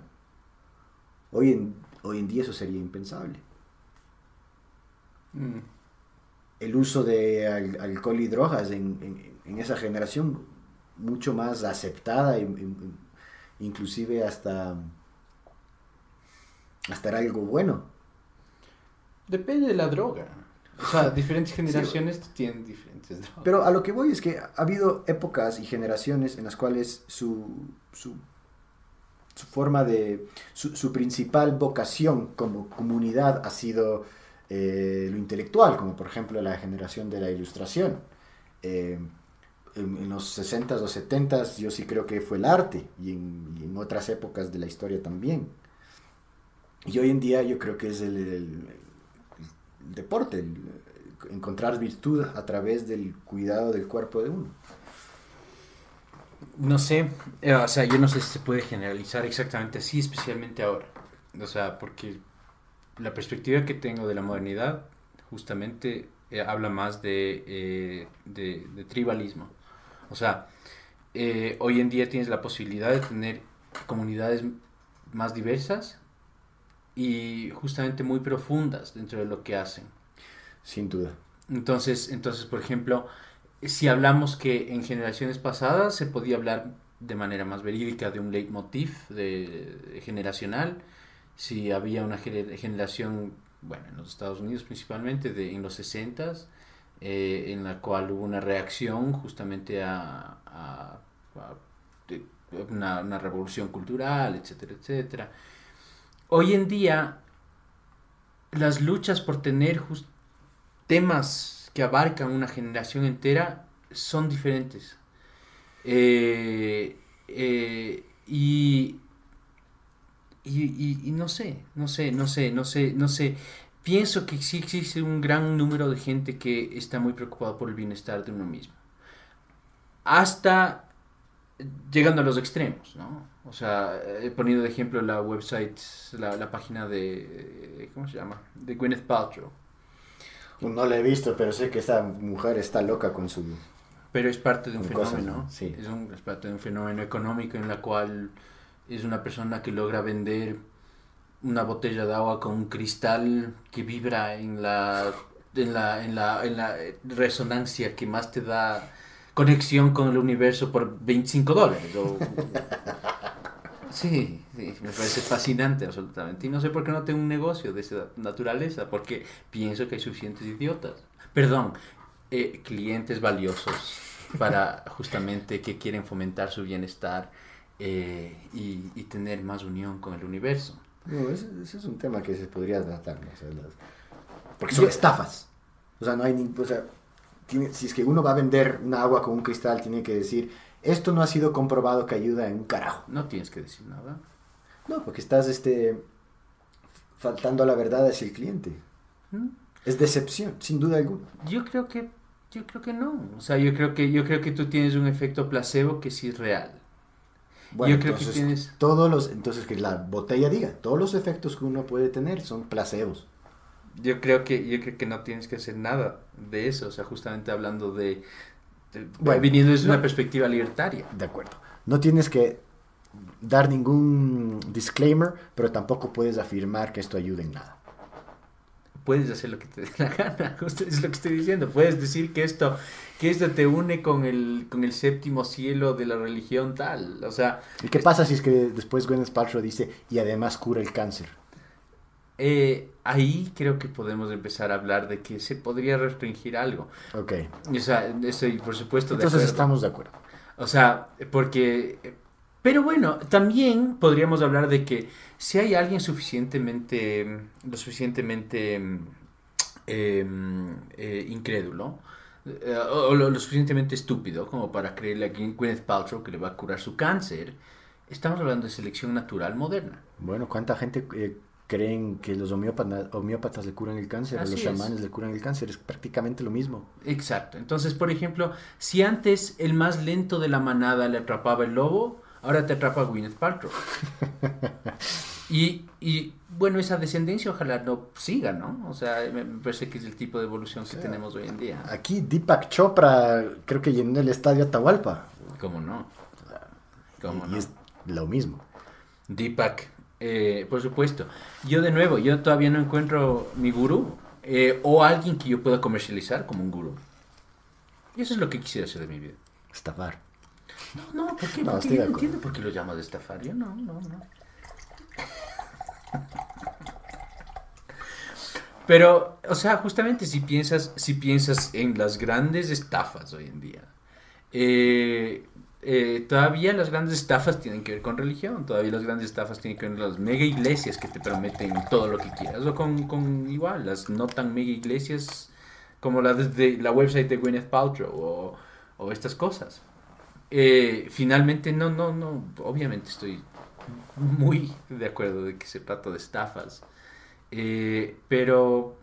Hoy en día eso sería impensable. El uso de alcohol y drogas en esa generación mucho más aceptada, inclusive hasta era algo bueno. Depende de la droga. O sea, diferentes generaciones tienen diferentes drogas. Pero a lo que voy es que ha habido épocas y generaciones en las cuales su forma de... Su principal vocación como comunidad ha sido lo intelectual, como por ejemplo la generación de la Ilustración. En los 60s o 70s yo sí creo que fue el arte y en otras épocas de la historia también. Y hoy en día yo creo que es el deporte, encontrar virtud a través del cuidado del cuerpo de uno. No sé, o sea, yo no sé si se puede generalizar exactamente así, especialmente ahora. O sea, porque la perspectiva que tengo de la modernidad justamente habla más de tribalismo. O sea, hoy en día tienes la posibilidad de tener comunidades más diversas y justamente muy profundas dentro de lo que hacen. Sin duda. Entonces, por ejemplo, si hablamos que en generaciones pasadas se podía hablar de manera más verídica de un leitmotiv generacional, si había una generación, bueno, en los Estados Unidos principalmente, en los 60s, en la cual hubo una reacción justamente a una revolución cultural, etcétera, etcétera. Hoy en día, las luchas por tener temas que abarcan una generación entera son diferentes. Y no sé. Pienso que sí existe un gran número de gente que está muy preocupada por el bienestar de uno mismo. Hasta llegando a los extremos, ¿no? O sea, he ponido de ejemplo la website, la página de, ¿cómo se llama? De Gwyneth Paltrow. No la he visto, pero sé que esta mujer está loca con su... Pero es parte de un fenómeno, cosas, ¿no? Sí. Es parte de un fenómeno económico en la cual es una persona que logra vender una botella de agua con un cristal que vibra en la resonancia que más te da conexión con el universo por $25. Sí, sí, me parece fascinante absolutamente. Y no sé por qué no tengo un negocio de esa naturaleza, porque pienso que hay suficientes idiotas. Perdón, clientes valiosos para justamente que quieren fomentar su bienestar y tener más unión con el universo. No, ese es un tema que se podría tratar, ¿no? O sea, porque son estafas. O sea, no hay o sea, si es que uno va a vender una agua con un cristal, tiene que decir, esto no ha sido comprobado que ayuda en un carajo. No tienes que decir nada. No, porque estás faltando a la verdad hacia el cliente. ¿Mm? Es decepción, sin duda alguna. Yo creo que no. O sea, yo creo que tú tienes un efecto placebo que sí es real. Bueno, Yo creo que entonces, tienes. entonces que la botella diga, todos los efectos que uno puede tener son placebos. Yo creo que no tienes que hacer nada de eso. O sea, justamente hablando Bueno, viniendo desde no, una perspectiva libertaria. de acuerdo. No tienes que dar ningún disclaimer, pero tampoco puedes afirmar que esto ayude en nada. Puedes hacer lo que te dé la gana, justo es lo que estoy diciendo. Puedes decir que esto te une con el séptimo cielo de la religión tal. O sea, ¿Y qué pasa si es que después Gwyneth Paltrow dice, y además cura el cáncer? ahí creo que podemos empezar a hablar de que se podría restringir algo. Ok. O sea, estoy por supuesto de Entonces acuerdo. estamos de acuerdo. O sea, porque. Pero bueno, también podríamos hablar de que si hay alguien lo suficientemente incrédulo, o lo suficientemente estúpido como para creerle a Gwyneth Paltrow que le va a curar su cáncer, estamos hablando de selección natural moderna. Bueno, ¿cuánta gente creen que los homeópatas le curan el cáncer, o Así los es. chamanes le curan el cáncer? Es prácticamente lo mismo. Exacto. Entonces, por ejemplo, si antes el más lento de la manada le atrapaba el lobo, ahora te atrapa Gwyneth Paltrow. Y bueno, esa descendencia ojalá no siga, ¿no? O sea, me parece que es el tipo de evolución que tenemos hoy en día. Aquí Deepak Chopra creo que llenó el estadio Atahualpa. ¿Cómo no? ¿Cómo Y no? es lo mismo. Deepak, por supuesto. Yo todavía no encuentro mi gurú o alguien que yo pueda comercializar como un gurú. Y eso es lo que quisiera hacer de mi vida. Estafar. No, ¿por qué? No, Porque estoy yo de no acuerdo. entiendo por qué lo llamas de estafar. Yo no. Pero, o sea, justamente si piensas en las grandes estafas hoy en día, todavía las grandes estafas tienen que ver con religión, todavía las grandes estafas tienen que ver con las mega iglesias que te prometen todo lo que quieras, o con igual, las no tan mega iglesias como la de la website de Gwyneth Paltrow o estas cosas. Finalmente, no, obviamente estoy muy de acuerdo de que se trata de estafas. Pero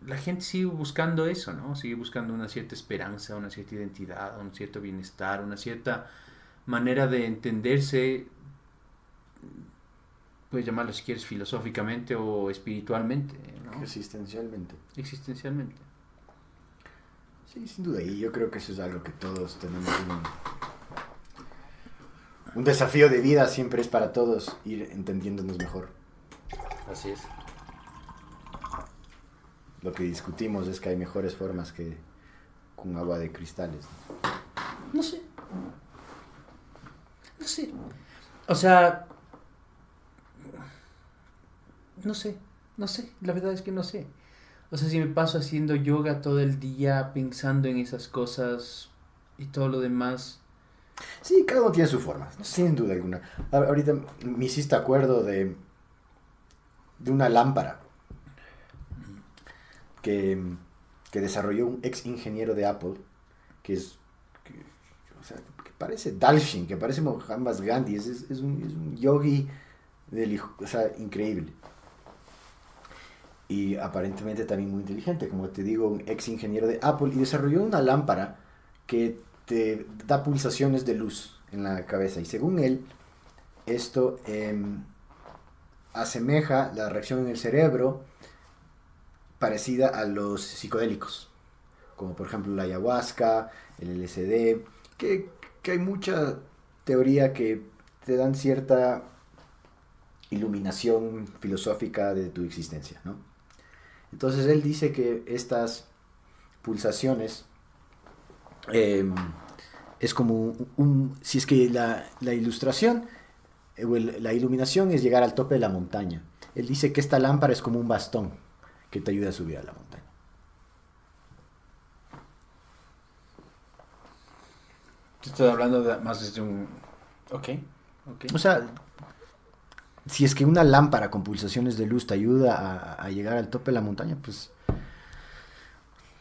la gente sigue buscando eso, ¿no? Sigue buscando una cierta esperanza, una cierta identidad, un cierto bienestar, una cierta manera de entenderse, puedes llamarlo si quieres filosóficamente o espiritualmente, ¿no? Existencialmente. Existencialmente. Sí, sin duda. Y yo creo que eso es algo que todos tenemos un desafío de vida, siempre es para todos ir entendiéndonos mejor. Así es. Lo que discutimos es que hay mejores formas que con agua de cristales. No sé. O sea, no sé. La verdad es que no sé. O sea, si me paso haciendo yoga todo el día, pensando en esas cosas y todo lo demás. Sí, cada uno tiene su forma, sin duda alguna. Ahorita me hiciste acuerdo de una lámpara que desarrolló un ex ingeniero de Apple, o sea, que parece Dalshin, que parece Mohandas Gandhi, es un yogi o sea, increíble. Y aparentemente también muy inteligente, como te digo, un ex ingeniero de Apple, y desarrolló una lámpara que te da pulsaciones de luz en la cabeza. Y según él, esto asemeja la reacción en el cerebro parecida a los psicodélicos, como por ejemplo la ayahuasca, el LSD, que hay mucha teoría que te dan cierta iluminación filosófica de tu existencia, ¿no? Entonces él dice que estas pulsaciones es como si es que la ilustración la iluminación es llegar al tope de la montaña. Él dice que esta lámpara es como un bastón que te ayuda a subir a la montaña. Te estoy hablando más desde un... Ok. O sea, si es que una lámpara con pulsaciones de luz te ayuda a llegar al tope de la montaña, pues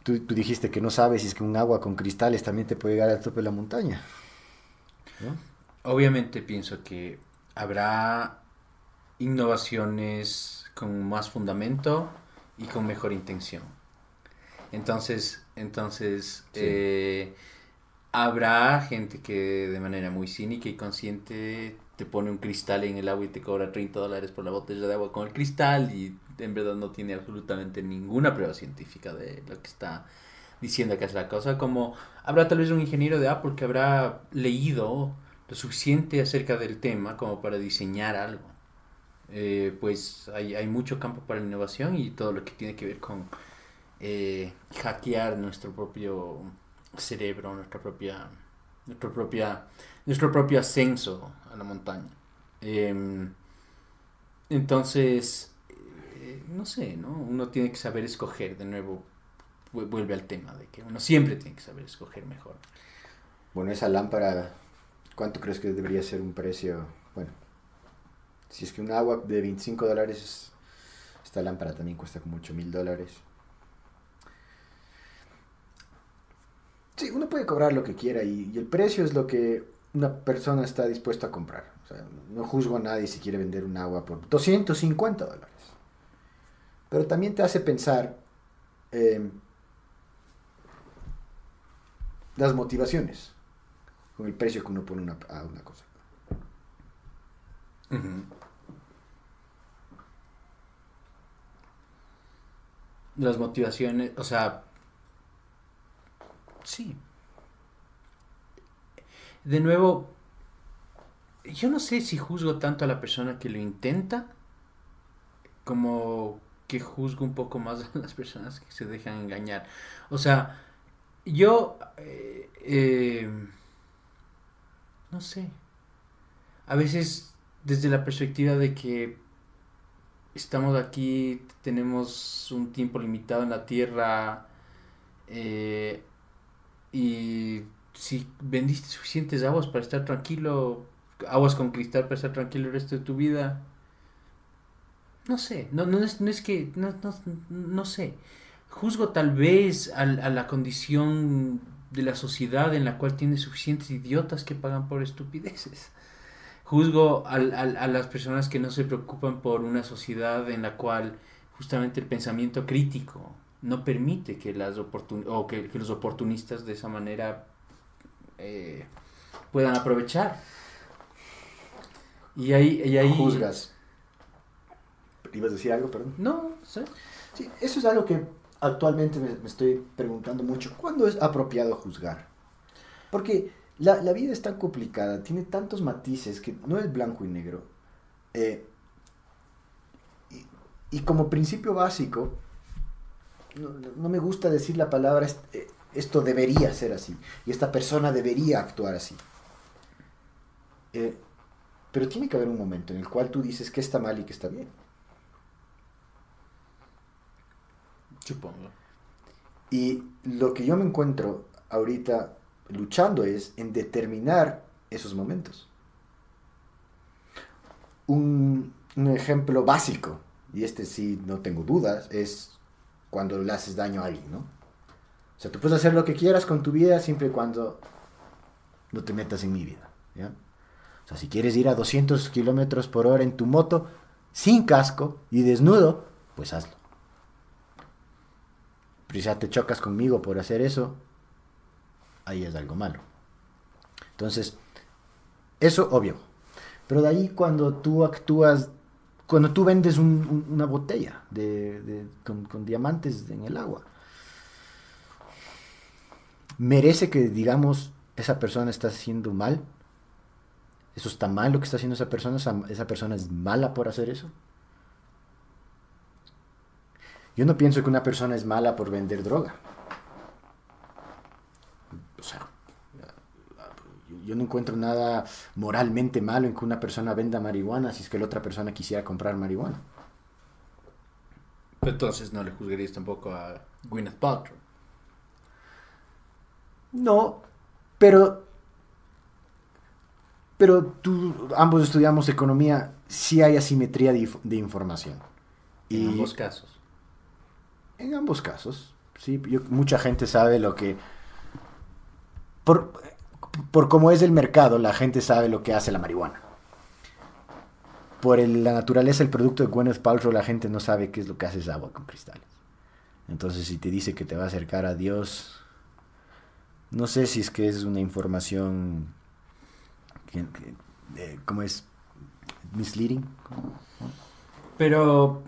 tú dijiste que no sabes si es que un agua con cristales también te puede llegar al tope de la montaña, ¿no? Obviamente pienso que habrá innovaciones con más fundamento y con mejor intención. Entonces Sí. habrá gente que de manera muy cínica y consciente te pone un cristal en el agua y te cobra $30 por la botella de agua con el cristal y en verdad no tiene absolutamente ninguna prueba científica de lo que está diciendo que es la cosa. Como habrá tal vez un ingeniero de Apple que habrá leído lo suficiente acerca del tema como para diseñar algo. Pues hay mucho campo para la innovación y todo lo que tiene que ver con hackear nuestro propio cerebro, nuestra propia, nuestro propio ascenso a la montaña. Eh, entonces, no sé, ¿no? Uno tiene que saber escoger, de nuevo, vuelve al tema de que uno siempre tiene que saber escoger mejor. Bueno, esa lámpara, ¿cuánto crees que debería ser un precio? Bueno, si es que un agua de $25, esta lámpara también cuesta como $8,000. Sí, uno puede cobrar lo que quiera y el precio es lo que una persona está dispuesta a comprar. O sea, no juzgo a nadie si quiere vender un agua por $250. Pero también te hace pensar eh, las motivaciones con el precio que uno pone a una cosa. Uh-huh. Las motivaciones, o sea, sí. De nuevo, yo no sé si juzgo tanto a la persona que lo intenta como que juzgo un poco más a las personas que se dejan engañar. O sea, yo, no sé, a veces desde la perspectiva de que estamos aquí, tenemos un tiempo limitado en la Tierra eh, y si vendiste suficientes aguas para estar tranquilo, aguas con cristal para estar tranquilo el resto de tu vida, no sé, no es que, no sé. Juzgo tal vez a la condición de la sociedad en la cual tiene suficientes idiotas que pagan por estupideces. Juzgo a las personas que no se preocupan por una sociedad en la cual justamente el pensamiento crítico no permite que, que los oportunistas de esa manera eh, puedan aprovechar. Y ahí Juzgas. ¿Ibas a decir algo, perdón? no sé. Sí, eso es algo que actualmente me estoy preguntando mucho. ¿Cuándo es apropiado juzgar? Porque la vida es tan complicada, tiene tantos matices que no es blanco y negro. Eh, y como principio básico, no me gusta decir la palabra esto debería ser así y esta persona debería actuar así. Eh, pero tiene que haber un momento en el cual tú dices que está mal y que está bien. Supongo. Y lo que yo me encuentro ahorita luchando es en determinar esos momentos. Un ejemplo básico, y este sí no tengo dudas, es cuando le haces daño a alguien, ¿no? O sea, tú puedes hacer lo que quieras con tu vida siempre y cuando no te metas en mi vida, ¿ya? O sea, si quieres ir a 200 kilómetros por hora en tu moto, sin casco y desnudo, pues hazlo. Pero si ya te chocas conmigo por hacer eso, ahí es algo malo. Entonces, eso obvio. Pero de ahí cuando tú actúas, cuando tú vendes una botella con diamantes en el agua, merece que digamos esa persona está haciendo mal. ¿Eso está mal lo que está haciendo esa persona? ¿Esa persona es mala por hacer eso? Yo no pienso que una persona es mala por vender droga. O sea, yo no encuentro nada moralmente malo en que una persona venda marihuana si es que la otra persona quisiera comprar marihuana. Pero entonces no le juzgarías tampoco a Gwyneth Paltrow. No, ambos estudiamos economía, sí hay asimetría de información. En ambos casos. En ambos casos, sí, mucha gente sabe lo que... Por cómo es el mercado, la gente sabe lo que hace la marihuana. Por la naturaleza del producto de Gwyneth Paltrow, la gente no sabe qué es lo que hace esa agua con cristales. Entonces, si te dice que te va a acercar a Dios, no sé si es que es una información ¿cómo es? Misleading. Pero,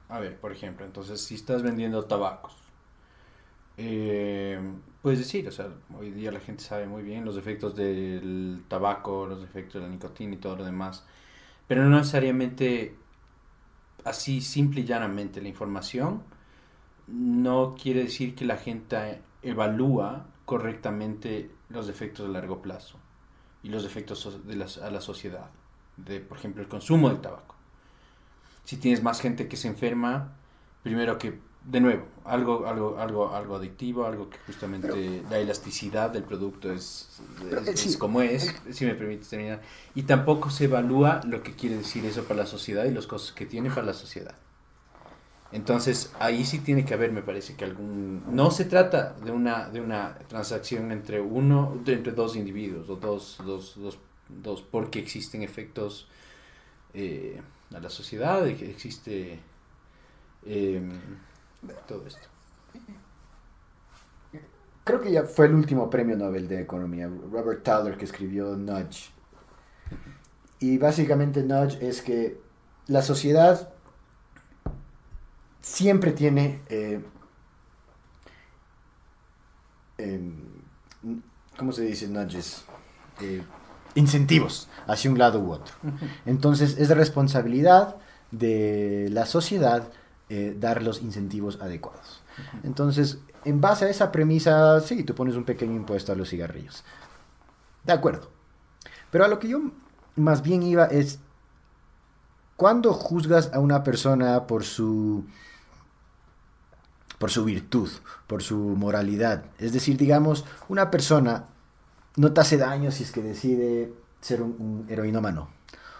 a ver, por ejemplo, entonces si estás vendiendo tabacos, puedes decir, o sea, hoy día la gente sabe muy bien los efectos del tabaco, los efectos de la nicotina y todo lo demás, pero no necesariamente así simple y llanamente la información no quiere decir que la gente evalúa correctamente los efectos a largo plazo y los efectos a la sociedad, de, por ejemplo, el consumo del tabaco. Si tienes más gente que se enferma, primero que, de nuevo, algo adictivo, algo que justamente la elasticidad del producto es como es, si me permites terminar. Y tampoco se evalúa lo que quiere decir eso para la sociedad y los costos que tiene para la sociedad. Entonces, ahí sí tiene que haber, me parece que no se trata de una transacción entre dos individuos o dos porque existen efectos a la sociedad y que existe todo esto. Creo que ya fue el último premio Nobel de Economía, Robert Thaler, que escribió Nudge. Y básicamente Nudge es que la sociedad siempre tiene ¿cómo se dice nudges? Incentivos hacia un lado u otro. Entonces es responsabilidad de la sociedad dar los incentivos adecuados. Entonces, en base a esa premisa, sí, tú pones un pequeño impuesto a los cigarrillos. De acuerdo. Pero a lo que yo más bien iba es, ¿cuándo juzgas a una persona por su virtud, por su moralidad? Es decir, digamos, una persona no te hace daño si es que decide ser un heroinómano.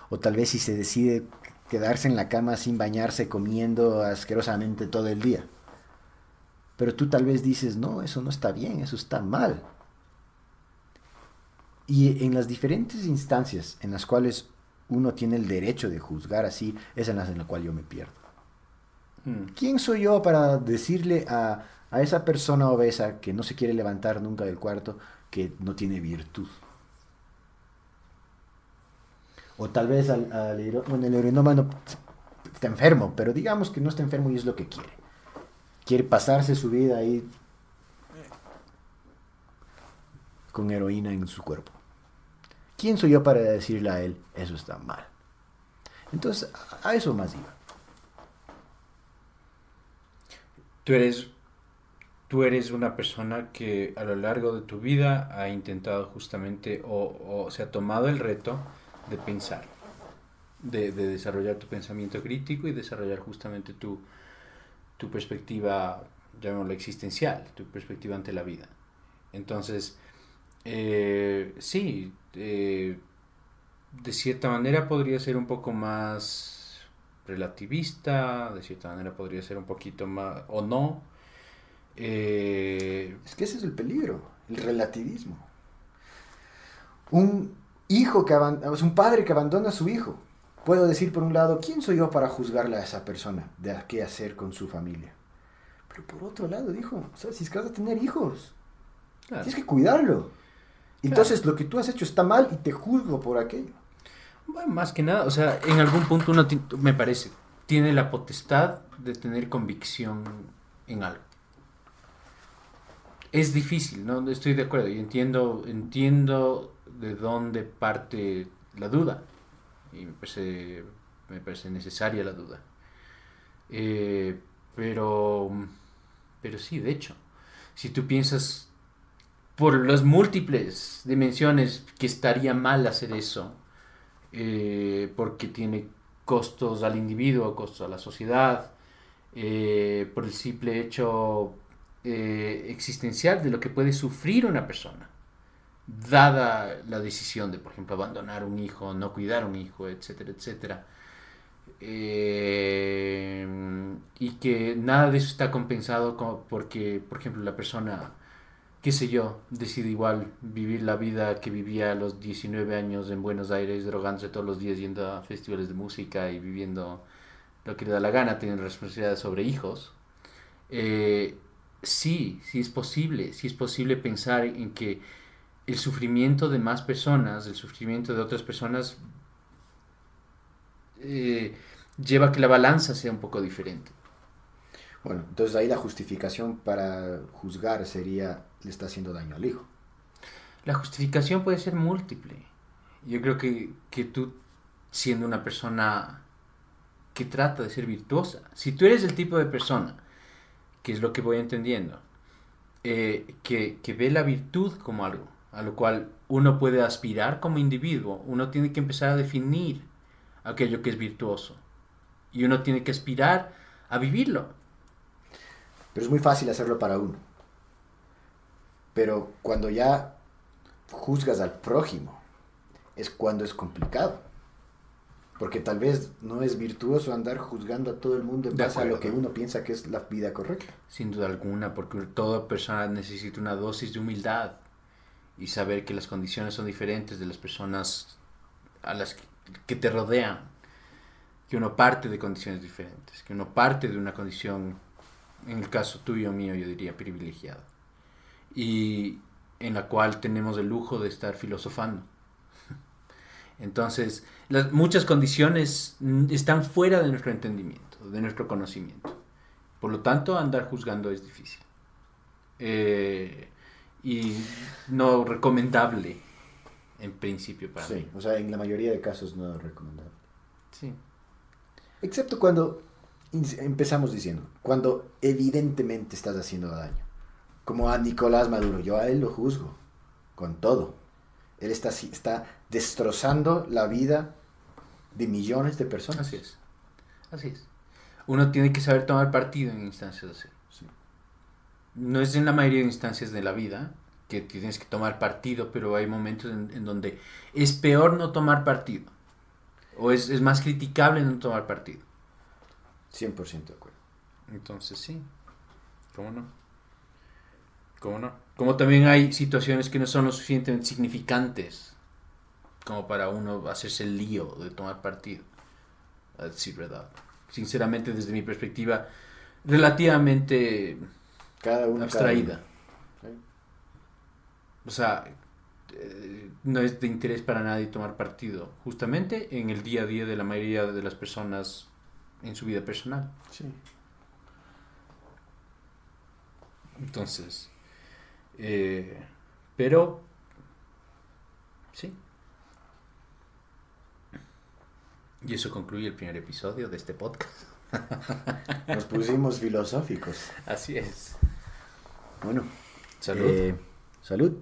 O tal vez si se decide quedarse en la cama sin bañarse, comiendo asquerosamente todo el día. Pero tú tal vez dices, no, eso no está bien, eso está mal. Y en las diferentes instancias en las cuales uno tiene el derecho de juzgar así, es en las en la cual yo me pierdo. ¿Quién soy yo para decirle a esa persona obesa que no se quiere levantar nunca del cuarto que no tiene virtud? O tal vez el heroinómano está enfermo, pero digamos que no está enfermo y es lo que quiere. Quiere pasarse su vida ahí con heroína en su cuerpo. ¿Quién soy yo para decirle a él, eso está mal? Entonces, a eso más iba. Tú eres una persona que a lo largo de tu vida ha intentado justamente o se ha tomado el reto de pensar, de desarrollar tu pensamiento crítico y desarrollar justamente tu perspectiva, llamémoslo existencial, tu perspectiva ante la vida. Entonces, sí, de cierta manera podría ser un poco más relativista, de cierta manera podría ser un poquito más, o no. Es que ese es el peligro, el relativismo. Un padre que abandona a su hijo. Puedo decir por un lado, ¿quién soy yo para juzgarle a esa persona de qué hacer con su familia? Pero por otro lado, dijo, o sea, si es que vas a tener hijos, claro, tienes que cuidarlo. Entonces, claro, lo que tú has hecho está mal y te juzgo por aquello. Bueno, más que nada, o sea, en algún punto uno, me parece, tiene la potestad de tener convicción en algo. Es difícil, ¿no? Estoy de acuerdo y entiendo de dónde parte la duda. Y me parece necesaria la duda. Pero sí, de hecho, si tú piensas por las múltiples dimensiones que estaría mal hacer eso, porque tiene costos al individuo, costos a la sociedad, por el simple hecho existencial de lo que puede sufrir una persona, dada la decisión de, por ejemplo, abandonar un hijo, no cuidar un hijo, etcétera, etcétera. Y que nada de eso está compensado porque, por ejemplo, la persona, qué sé yo, decide igual vivir la vida que vivía a los 19 años en Buenos Aires, drogándose todos los días, yendo a festivales de música y viviendo lo que le da la gana, teniendo responsabilidades sobre hijos. Sí es posible pensar en que el sufrimiento de más personas, el sufrimiento de otras personas, lleva a que la balanza sea un poco diferente. Bueno, entonces ahí la justificación para juzgar sería, le está haciendo daño al hijo. La justificación puede ser múltiple. Yo creo que tú, siendo una persona que trata de ser virtuosa, si tú eres el tipo de persona, que es lo que voy entendiendo, que ve la virtud como algo a lo cual uno puede aspirar como individuo, uno tiene que empezar a definir aquello que es virtuoso. Y uno tiene que aspirar a vivirlo. Pero es muy fácil hacerlo para uno. Pero cuando ya juzgas al prójimo, es cuando es complicado. Porque tal vez no es virtuoso andar juzgando a todo el mundo en base a lo que uno piensa que es la vida correcta. Sin duda alguna, porque toda persona necesita una dosis de humildad y saber que las condiciones son diferentes de las personas a las que te rodean, que uno parte de condiciones diferentes, que uno parte de una condición, en el caso tuyo mío, yo diría privilegiada, y en la cual tenemos el lujo de estar filosofando. Entonces, muchas condiciones están fuera de nuestro entendimiento, de nuestro conocimiento. Por lo tanto, andar juzgando es difícil. Y no recomendable, en principio, para mí. Sí, o sea, en la mayoría de casos no es recomendable. Sí. Excepto cuando, empezamos diciendo, cuando evidentemente estás haciendo daño. Como a Nicolás Maduro, yo a él lo juzgo, con todo. Él está destrozando la vida de millones de personas. Así es. Así es. Uno tiene que saber tomar partido en instancias así. Sí. No es en la mayoría de instancias de la vida que tienes que tomar partido, pero hay momentos en donde es peor no tomar partido. O es más criticable no tomar partido. 100% de acuerdo. Entonces sí. ¿Cómo no? ¿Cómo no? Como también hay situaciones que no son lo suficientemente significantes como para uno hacerse el lío de tomar partido. A decir verdad. Sinceramente, desde mi perspectiva, relativamente abstraída. ¿Sí? O sea, no es de interés para nadie tomar partido, justamente en el día a día de la mayoría de las personas en su vida personal. Sí. Entonces, pero, sí. Y eso concluye el primer episodio de este podcast. Nos pusimos filosóficos. Así es. Bueno, Salud. Salud.